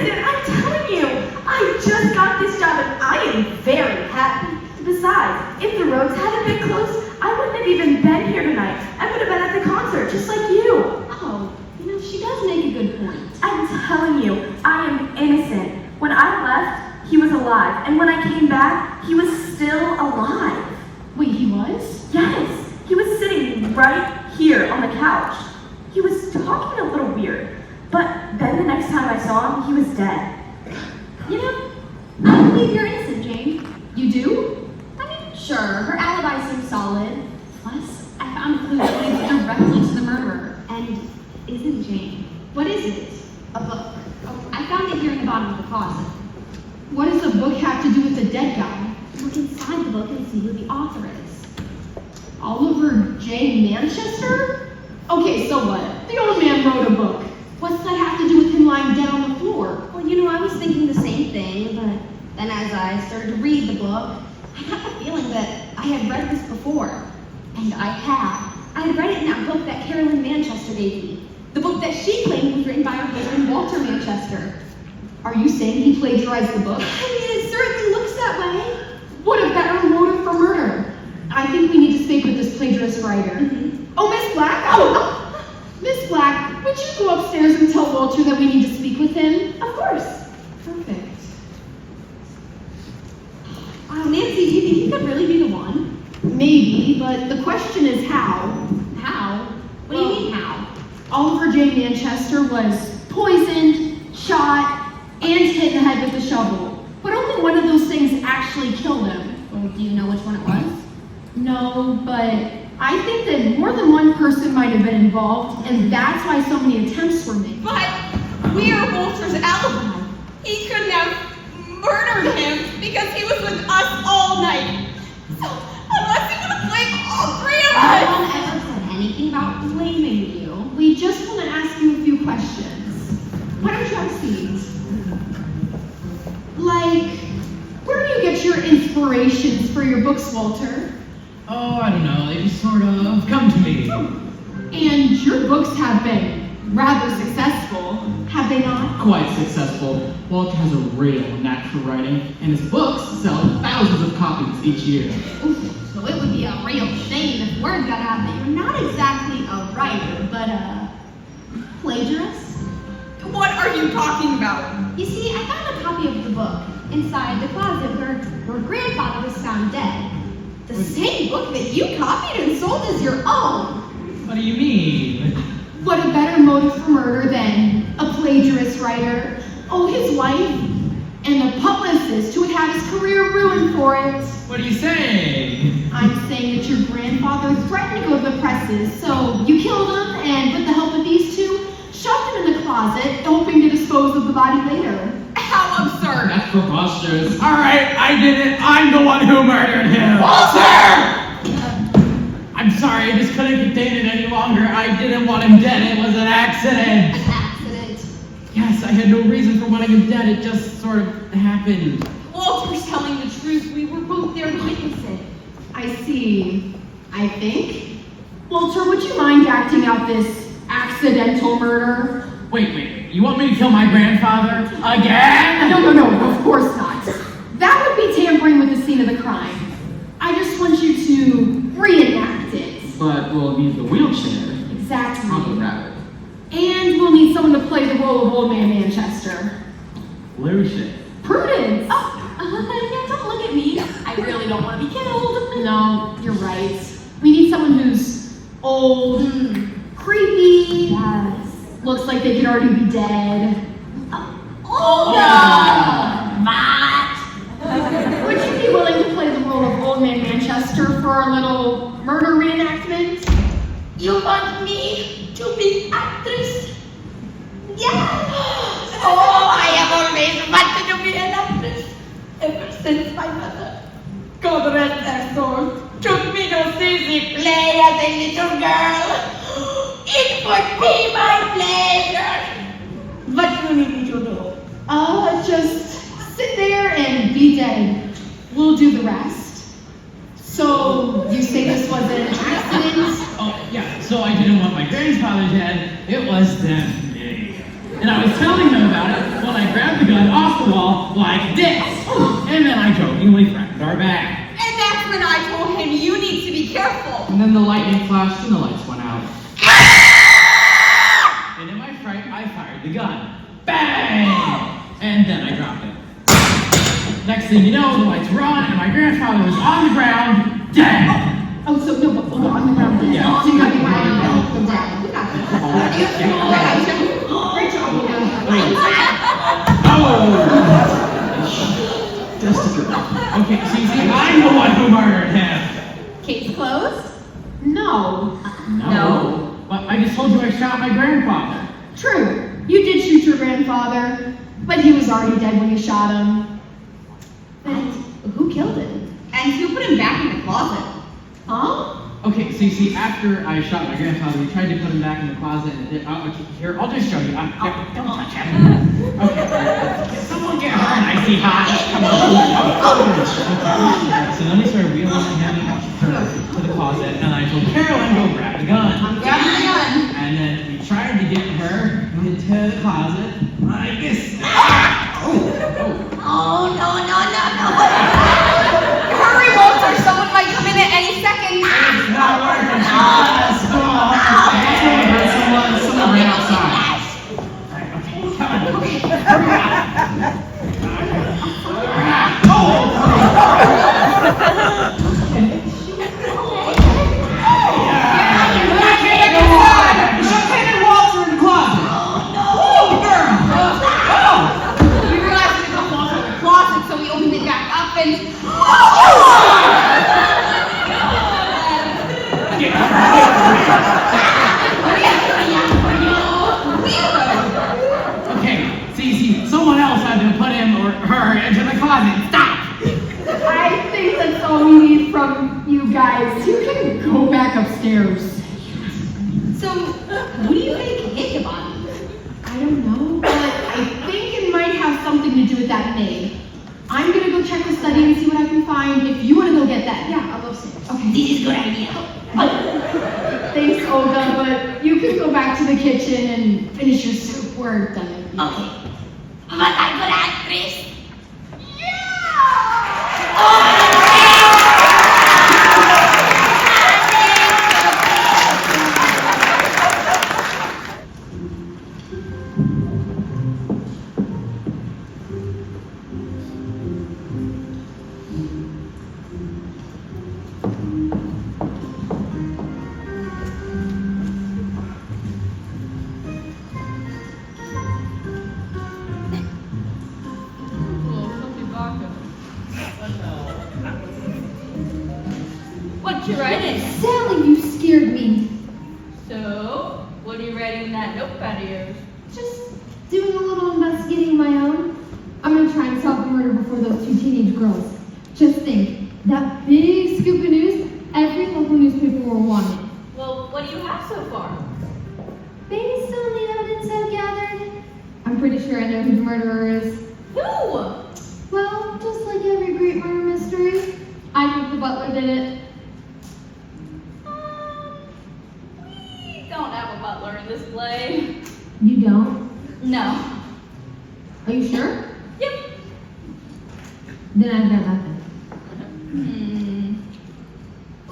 innocent, I'm telling you. I just got this job and I am very happy. Besides, if the roads hadn't been closed, I wouldn't have even been here tonight. I would have been at the concert, just like you. Oh, you know, she does make a good point. I'm telling you, I am innocent. When I left, he was alive. And when I came back, he was still alive. Wait, he was? Yes. He was sitting right here on the couch. He was talking a little weird. But then the next time I saw him, he was dead. You know, I believe you're innocent, Jane. You do? I mean, sure, her alibi seems solid. Plus, I found a clue that leads directly to the murderer. And isn't Jane? What is it? A book. Oh, I found it here in the bottom of the closet. What does the book have to do with the dead guy? Look inside the book and see who the author is. Oliver J. Manchester? Okay, so what? The old man wrote a book. What's that have to do with him lying dead on the floor? Well, you know, I was thinking the same thing, but then as I started to read the book, I got the feeling that I had read this before. And I had. I had read it in that book that Carolyn Manchester gave me. The book that she claimed was written by her husband, Walter Manchester. Are you saying he plagiarized the book? I mean, it certainly looks that way. What a better motive for murder. I think we need to speak with this plagiarist writer. Oh, Miss Black? Oh, Miss Black, would you go upstairs and tell Walter that we need to speak with him? Of course. Perfect. Nancy, do you think he could really be the one? Maybe, but the question is how. How? What do you mean how? Oliver J. Manchester was poisoned, shot, and hit in the head with a shovel. But only one of those things actually killed him. Well, do you know which one it was? No, but I think that more than one person might have been involved, and that's why so many attempts were made. But we're Walter's alibi. He couldn't have murdered him because he was with us all night. So, unless he would have blamed all three of us. No one ever said anything about blaming you. We just want to ask you a few questions. Why don't you have a seat? Like, where do you get your inspirations for your books, Walter? Oh, I don't know, they just sort of come to me. And your books have been rather successful, have they not? Quite successful. Walter has a real knack for writing, and his books sell thousands of copies each year. Oof, so it would be a real shame if word got out that you're not exactly a writer, but a plagiarist? What are you talking about? You see, I found a copy of the book inside the closet where your grandfather was found dead. The same book that you copied and sold as your own. What do you mean? What a better motive for murder than a plagiarist writer. Oh, his wife and the publicist who would have his career ruined for it. What are you saying? I'm saying that your grandfather threatened to go to the presses, so you killed him and with the help of these two, shoved him in the closet, hoping to dispose of the body later. How absurd! That's preposterous. All right, I did it. I'm the one who murdered him. Walter! I'm sorry, I just couldn't contain it any longer. I didn't want him dead. It was an accident. An accident. Yes, I had no reason for wanting him dead. It just sort of happened. Walter's telling the truth. We were both there to witness it. I see. I think. Walter, would you mind acting out this accidental murder? Wait. You want me to kill my grandfather? Again? No, of course not. That would be tampering with the scene of the crime. I just want you to reenact it. But we'll need the wheelchair. Exactly. On the rabbit. And we'll need someone to play the role of Old Man Manchester. Lucian. Prudence! Yeah, don't look at me. I really don't want to be killed. No, you're right. We need someone who's old, creepy, Daddy? Yes. Looks like they could already be dead. Matt! Would you be willing to play the role of Old Man Manchester for our little murder reenactment? You want me to be actress? Yeah! Oh, I have always wanted to be an actress. Ever since my mother, God rest her soul, took me to see the play as a little girl. It would be my pleasure. What do you need me to do? Just sit there and be dead. We'll do the rest. So, you say this was an accident? Oh, yeah, so I didn't want my grandfather dead, it was definitely. And I was telling him about it when I grabbed the gun off the wall like this. And then I jokingly threatened our bag. And that's when I told him, you need to be careful. And then the lightning flashed and the lights went out. And in my fright, I fired the gun. Bang! And then I dropped it. Next thing you know, the lights were on and my grandfather was on the ground, dead. Oh, so no, but on the ground. Yeah. So you got to get the ground. We got this. Great job. Okay, see, I'm the one who murdered him. Case closed? No. No. But I just told you I shot my grandfather. True. You did shoot your grandfather, but he was already dead when you shot him. But who killed him? And who put him back in the closet? Huh? Okay, so you see, after I shot my grandfather, we tried to put him back in the closet, and here, I'll just show you. Don't touch him. Okay, someone get her an icy hot. Come on. So then we started wheeling him to the closet, and I told Carolyn, go grab the gun. I'm grabbing the gun. And then we tried to get her into the closet like this. Oh, no. Hurry, Walter, someone might come in at any second. It's not working. Let's go. Someone ran outside. Okay, come on. We realized we got lost in the closet, so we opened it back up and... Okay, see, someone else had to put him or her into the closet. Stop! I think that's all we need from you guys. You can go back upstairs. So, who do you think hit the body? I don't know, but I think it might have something to do with that maid. I'm gonna go check the study and see what I can find. If you wanna go get that, yeah, I'll go upstairs. Okay. This is a good idea. Thanks, Olga, but you can go back to the kitchen and finish your soup. We're done. Okay. But I'm good actress. What you writing? Sally, you scared me. So, what are you writing in that notepad of yours? Just doing a little investigating of my own. I'm gonna try and solve the murder before those two teenage girls. Just think, that big scoop of news, every local newspaper will want it. Well, what do you have so far? Based on the evidence I've gathered, I'm pretty sure I know who the murderer is. Who? Well, just like every great murder mystery, I think the butler did it. We don't have a butler in this play. You don't? No. Are you sure? Yep. Then I've got nothing.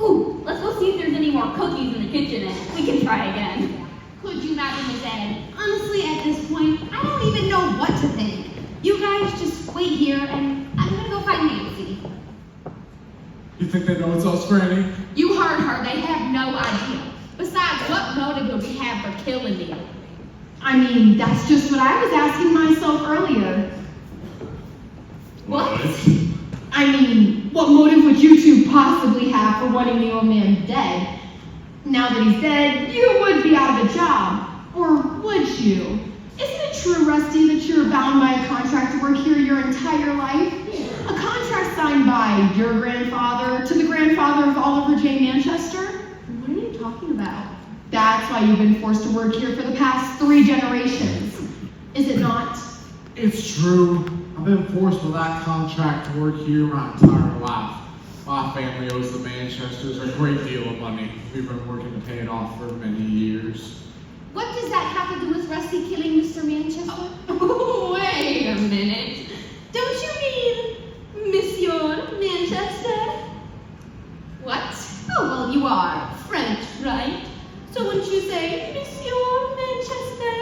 Ooh, let's go see if there's any more cookies in the kitchen and we can try again. Could you, mademoiselle? Honestly, at this point, I don't even know what to think. You guys just wait here, and I'm gonna go find Nancy. You think they know it's us, Granny? You heard her. They have no idea. Besides, Besides, what motive would we have for killing Neil? I mean, that's just what I was asking myself earlier. What? I mean, what motive would you two possibly have for wanting the old man dead? Now that he's dead, you would be out of a job. Or would you? Isn't it true, Rusty, that you're bound by a contract to work here your entire life? A contract signed by your grandfather to the grandfather of Oliver J. Manchester? What are you talking about? That's why you've been forced to work here for the past 3 generations. Is it not? It's true. I've been forced by that contract to work here my entire life. My family owes the Manchesters a great deal of money. We've been working to pay it off for many years. What does that have to do with Rusty killing Mr. Manchester? Oh, wait a minute. Don't you mean Monsieur Manchester? What? Oh, well, you are French, right? So wouldn't you say Monsieur Manchester?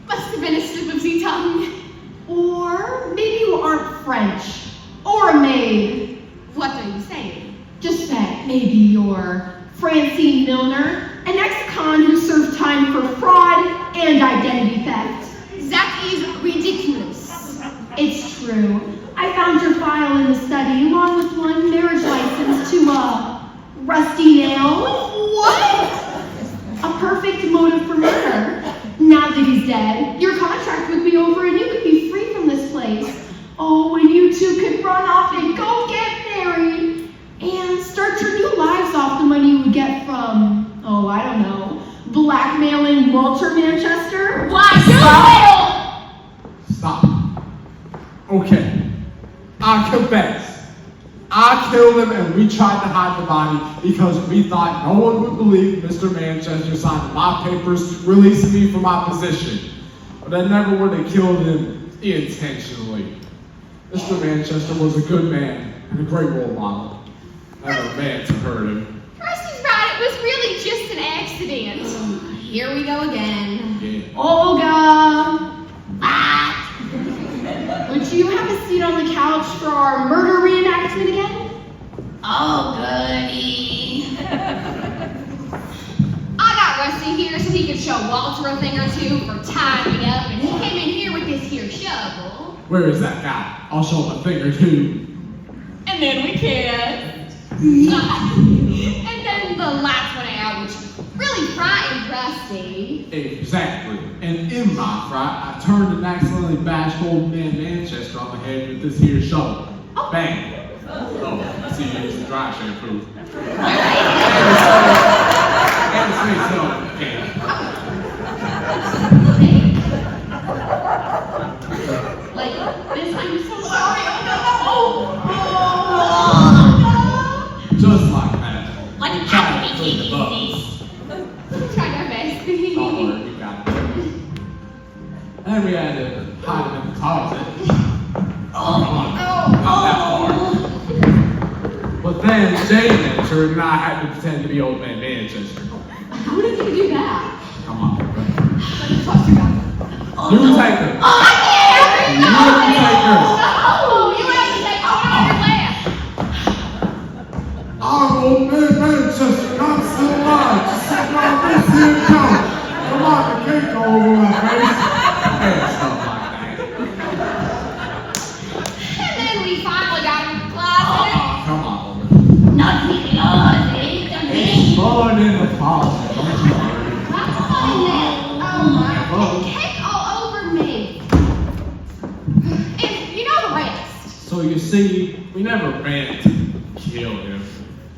Must have been a slip of the tongue. Or maybe you aren't French. Or a maid. What are you saying? Just that maybe you're Francine Milner, an ex-con who served time for fraud and identity theft. That is ridiculous. It's true. I found your file in the study along with one marriage license to Rusty Nail. What? A perfect motive for murder. Now that he's dead, your contract would be over and you could be free from this place. Oh, and you two could run off and go get married and start your new lives off the money you would get from, oh, I don't know, blackmailing Walter Manchester? Why, Stop. Okay. I confess. I killed him and we tried to hide the body because we thought no one would believe Mr. Manchester signed my papers releasing me from my position. But I never would have killed him intentionally. Mr. Manchester was a good man and a great role model. Never meant to hurt him. Rusty's right, it was really just an accident. Here we go again. Yeah. Olga! Would you have a seat on the couch for our murder reenactment again? Oh, goody. I got Rusty here so he could show Walter a thing or two for timing up, and he came in here with this here shovel. Where is that guy? I'll show him a thing or two. And then we kissed. And then the lights went out, which really frightened Rusty. Exactly. And in my fright, I turned and accidentally bashed old man Manchester on the head with this here shovel. Bang. Oh, see, you used dry shampoo. And his face held. Like, this, I'm so sorry. Just like that. Like, We how tried can to we put the take bug. We tried our best. Don't worry, we got it. And we had to hide him in the closet. Come on. Not that far. But then Jane entered and I had to pretend to be old man Manchester. How did you do that? Come on, bro. Let me talk to you about it. You take her. Oh, I can't! You take her. No! You have to take over your left. I'm old man Manchester, I'm still alive. Just sit down this here couch. Come on, the cake go over my face. And stuff like that. And then we finally got him in the closet. Oh, come on, woman. Not the closet. It's fun in the closet. Don't you worry. Oh my, cake all over me. And you know the rest. So you see, we never meant to kill him.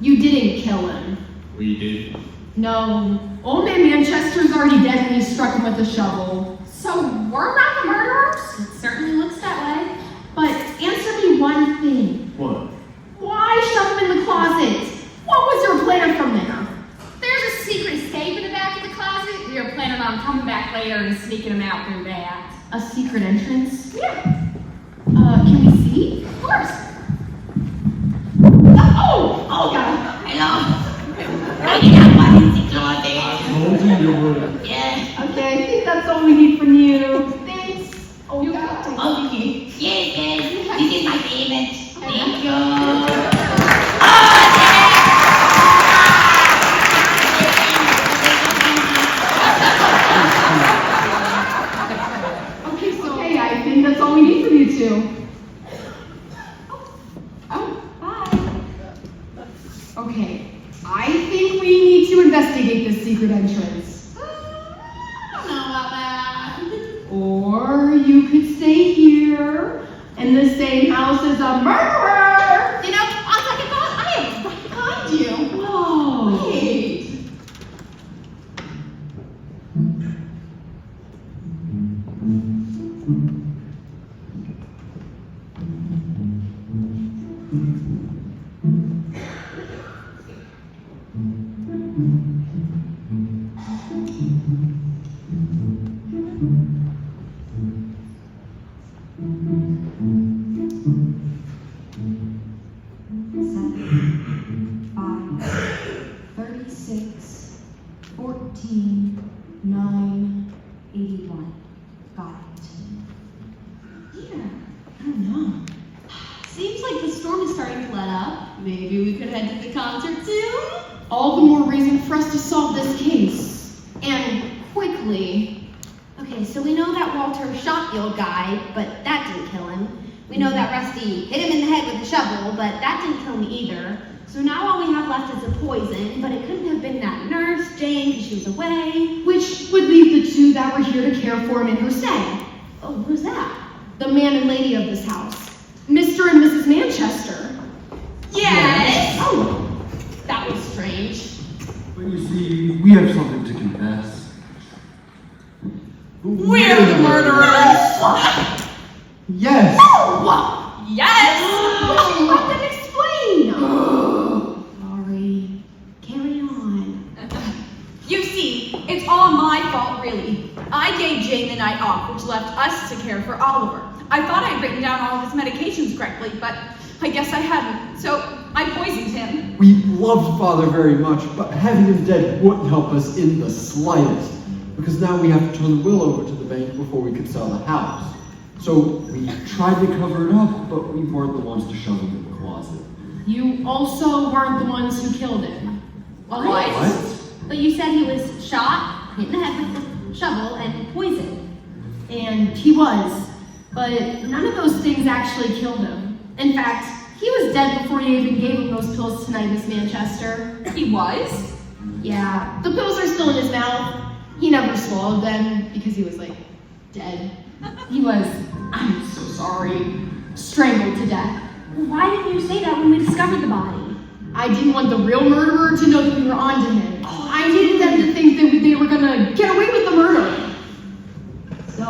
You didn't kill him. We did. No, old man Manchester's already dead and you struck him with a shovel. So we're not the murderers? It certainly looks that way. But answer me one thing. What? Why shove him in the closet? What was your plan from there? There's a secret escape in the back of the closet. We were planning on coming back later and sneaking him out through that. A secret entrance? Yeah. Can we see? Of course. Oh, God. Hello? I did not want in the closet. I told you would. Yes. Okay, I think that's all we need from you. Thanks. Oh, God. Okay. Yes. This is my favorite. Thank you. Oh, Or you could stay here in the same house as a murderer. You know, on second thought, I am right behind you. Whoa. Wait. Seems like the storm is starting to let up. Maybe we could head to the concert soon? All the more reason for us to solve this case. And quickly. Okay, so we know that Walter shot the old guy, but that didn't kill him. We know that Rusty hit him in the head with a shovel, but that didn't kill him either. So now all we have left is a poison, but it couldn't have been that nurse, Jane, because she was away. Which would leave the two that were here to care for him in her stead. Oh, who's that? The man and lady of this house. Mr. and Mrs. Manchester. Yes! Oh, that was strange. But you see, we have something to confess. We're the murderers! Yes! Oh! Yes! Well, let them explain! Sorry. Carry on. You see, it's all my fault, really. I gave Jane the night off, which left us to care for Oliver. I thought I'd written down all of his medications correctly, but I guess I hadn't, so I poisoned him. We loved Father very much, but having him dead wouldn't help us in the slightest, because now we have to turn the will over to the bank before we could sell the house. So we tried to cover it up, but we weren't the ones to shove him in the closet. You also weren't the ones who killed him. What? But you said he was shot, hit in the head with a shovel, and poisoned. And he was. But none of those things actually killed him. In fact, he was dead before you even gave him those pills tonight, Miss Manchester. He was? Yeah, the pills are still in his mouth. He never swallowed them because he was, like, dead. He was, I'm so sorry, strangled to death. Why didn't you say that when we discovered the body? I didn't want the real murderer to know that we were onto him. I needed them to think that they were gonna get away with the murder. So,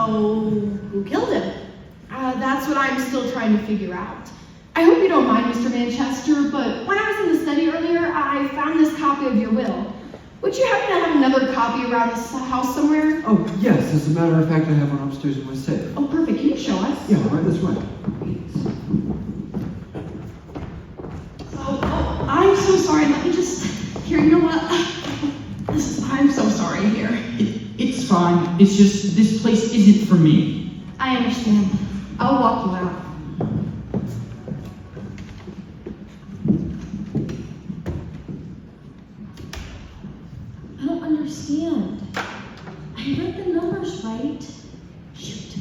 who killed him? That's what I'm still trying to figure out. I hope you don't mind, Mr. Manchester, but when I was in the study earlier, I found this copy of your will. Would you happen to have another copy around this house somewhere? Oh, yes, as a matter of fact, I have one upstairs in my safe. Oh, perfect. Can you show us? Yeah, right this way. Oh, I'm so sorry. Let me just, here, you know what? I'm so sorry here. It's fine. It's just, this place isn't for me. I understand. I'll walk you out. I don't understand. I read the numbers right. Shoot.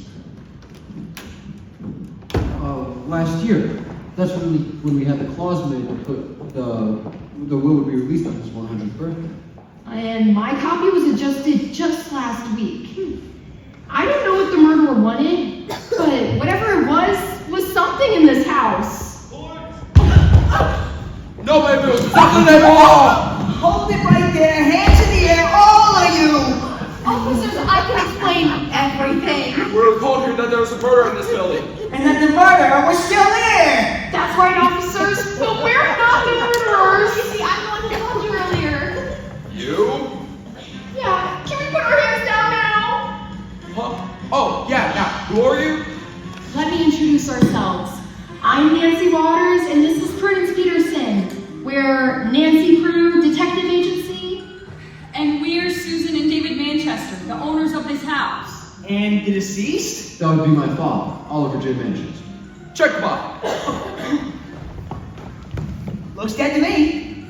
Last year. That's when we had the clause made to put the will would be released on his 100th birthday. And my copy was adjusted just last week. I don't know what the murderer wanted, but whatever it was something in this house. No, baby, it was something at all! Hold it right there, hands in the air, all of you! Officers, I can explain everything. We were told here that there was a murder in this building. And that the murderer was still there! That's right, officers, but we're not the murderers. You see, I'm the one who called you earlier. You? Yeah, can we put our hands down now? Huh? Oh, yeah, now, who are you? Let me introduce ourselves. I'm Nancy Waters, and this is Prudence Peterson. We're Nancy Prue Detective Agency. And we're Susan and David Manchester, the owners of this house. And the deceased? That would be my father, Oliver J. Manchester. Check bot. Looks dead to me.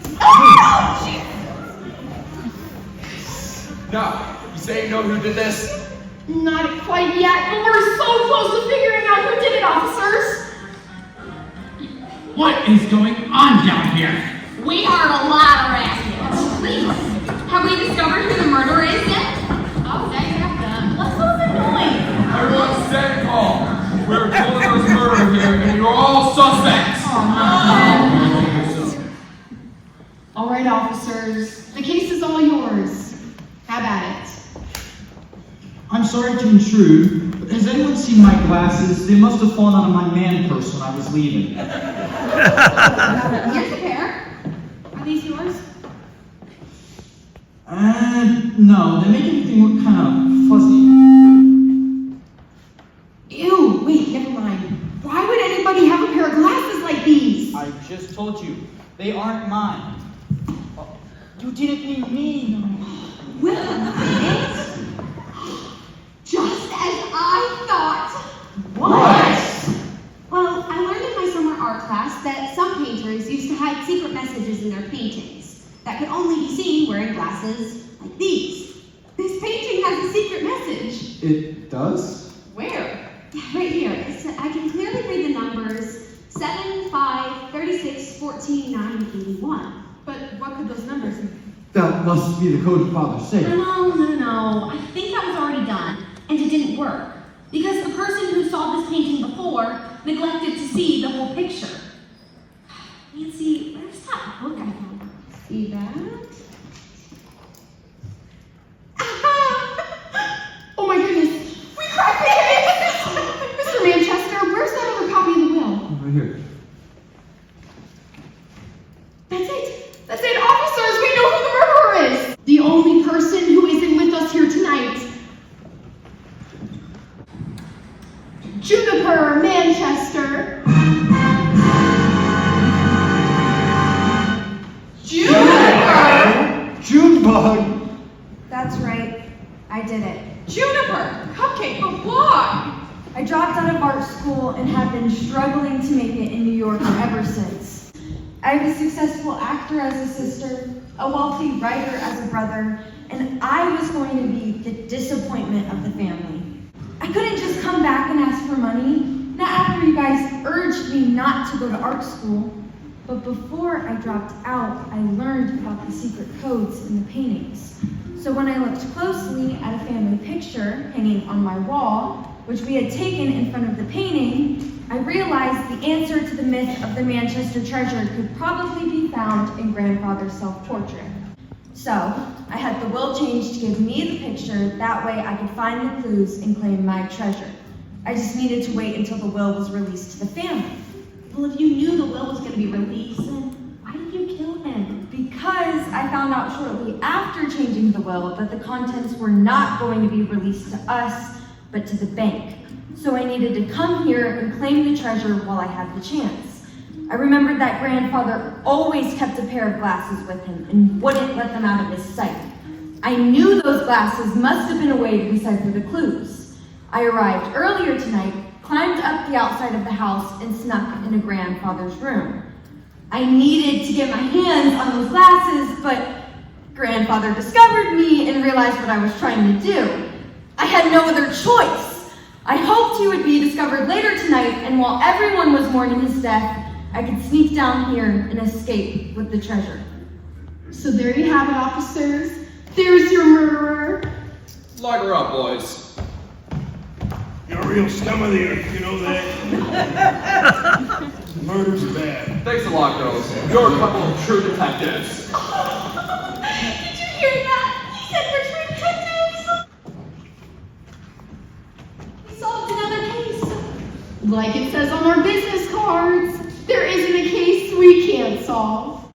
Now, you say you know who did this? Not quite yet, but we're so close to figuring out who did it, officers. What is going on down here? We heard a lot of rackets. Please, have we discovered who the murderer is yet? Oh, now you have to. What's so annoying? I'm sorry to intrude, but has anyone seen my glasses? They must have fallen out of my man purse when I was leaving. Here's a pair. Are these yours? No, they make everything look kind of fuzzy. Ew, wait, never mind. Why would anybody have a pair of glasses like these? I just told you, they aren't mine. Oh, you didn't mean me. Wait a minute. Just as I thought. What? Well, I learned in my summer art class that some painters used to hide secret messages in their paintings that could only be seen wearing glasses like these. This painting has a secret message. It does? Where? Yeah, right here. I can clearly read the numbers 7, 5, 36, 14, 9, 81. But what could those numbers mean? That must be the code of Father Saint. No. I think that was already done, and it didn't work. Because the person who saw this painting before neglected to see the whole picture. Nancy, where's that book I found? See that? Oh my goodness! We cracked the case! Mr. Manchester, where's that other copy of the will? Right here. That's it! That's it, officers! We know who the murderer is! The only person who isn't with us here tonight. Juniper Manchester. Juniper! Junebug! That's right. I did it. Juniper! Cupcake, but why? I dropped out of art school and have been struggling to make it in New York ever since. I have a successful actor as a sister, a wealthy writer as a brother, and I was going to be the disappointment of the family. I couldn't just come back and ask for money, not after you guys urged me not to go to art school. But before I dropped out, I learned about the secret codes in the paintings. So when I looked closely at a family picture hanging on my wall, which we had taken in front of the painting, I realized the answer to the myth of the Manchester treasure could probably be found in grandfather's self-portrait. So I had the will changed to give me the picture, that way I could find the clues and claim my treasure. I just needed to wait until the will was released to the family. Well, if you knew the will was going to be released, then why did you kill him? Because I found out shortly after changing the will that the contents were not going to be released to us, but to the bank. So I needed to come here and claim the treasure while I had the chance. I remembered that grandfather always kept a pair of glasses with him and wouldn't let them out of his sight. I knew those glasses must have been a way to decipher the clues. I arrived earlier tonight, climbed up the outside of the house, and snuck into grandfather's room. I needed to get my hands on those glasses, but grandfather discovered me and realized what I was trying to do. I had no other choice. I hoped he would be discovered later tonight, and while everyone was mourning his death, I could sneak down here and escape with the treasure. So there you have it, officers. There's your murderer. Lock her up, boys. You're a real scum of the earth, you know that? Murder's bad. Thanks a lot, girls. You're a couple of true detectives. Did you hear that? He said we're true detectives. We solved another case. Like it says on our business cards, there isn't a case we can't solve.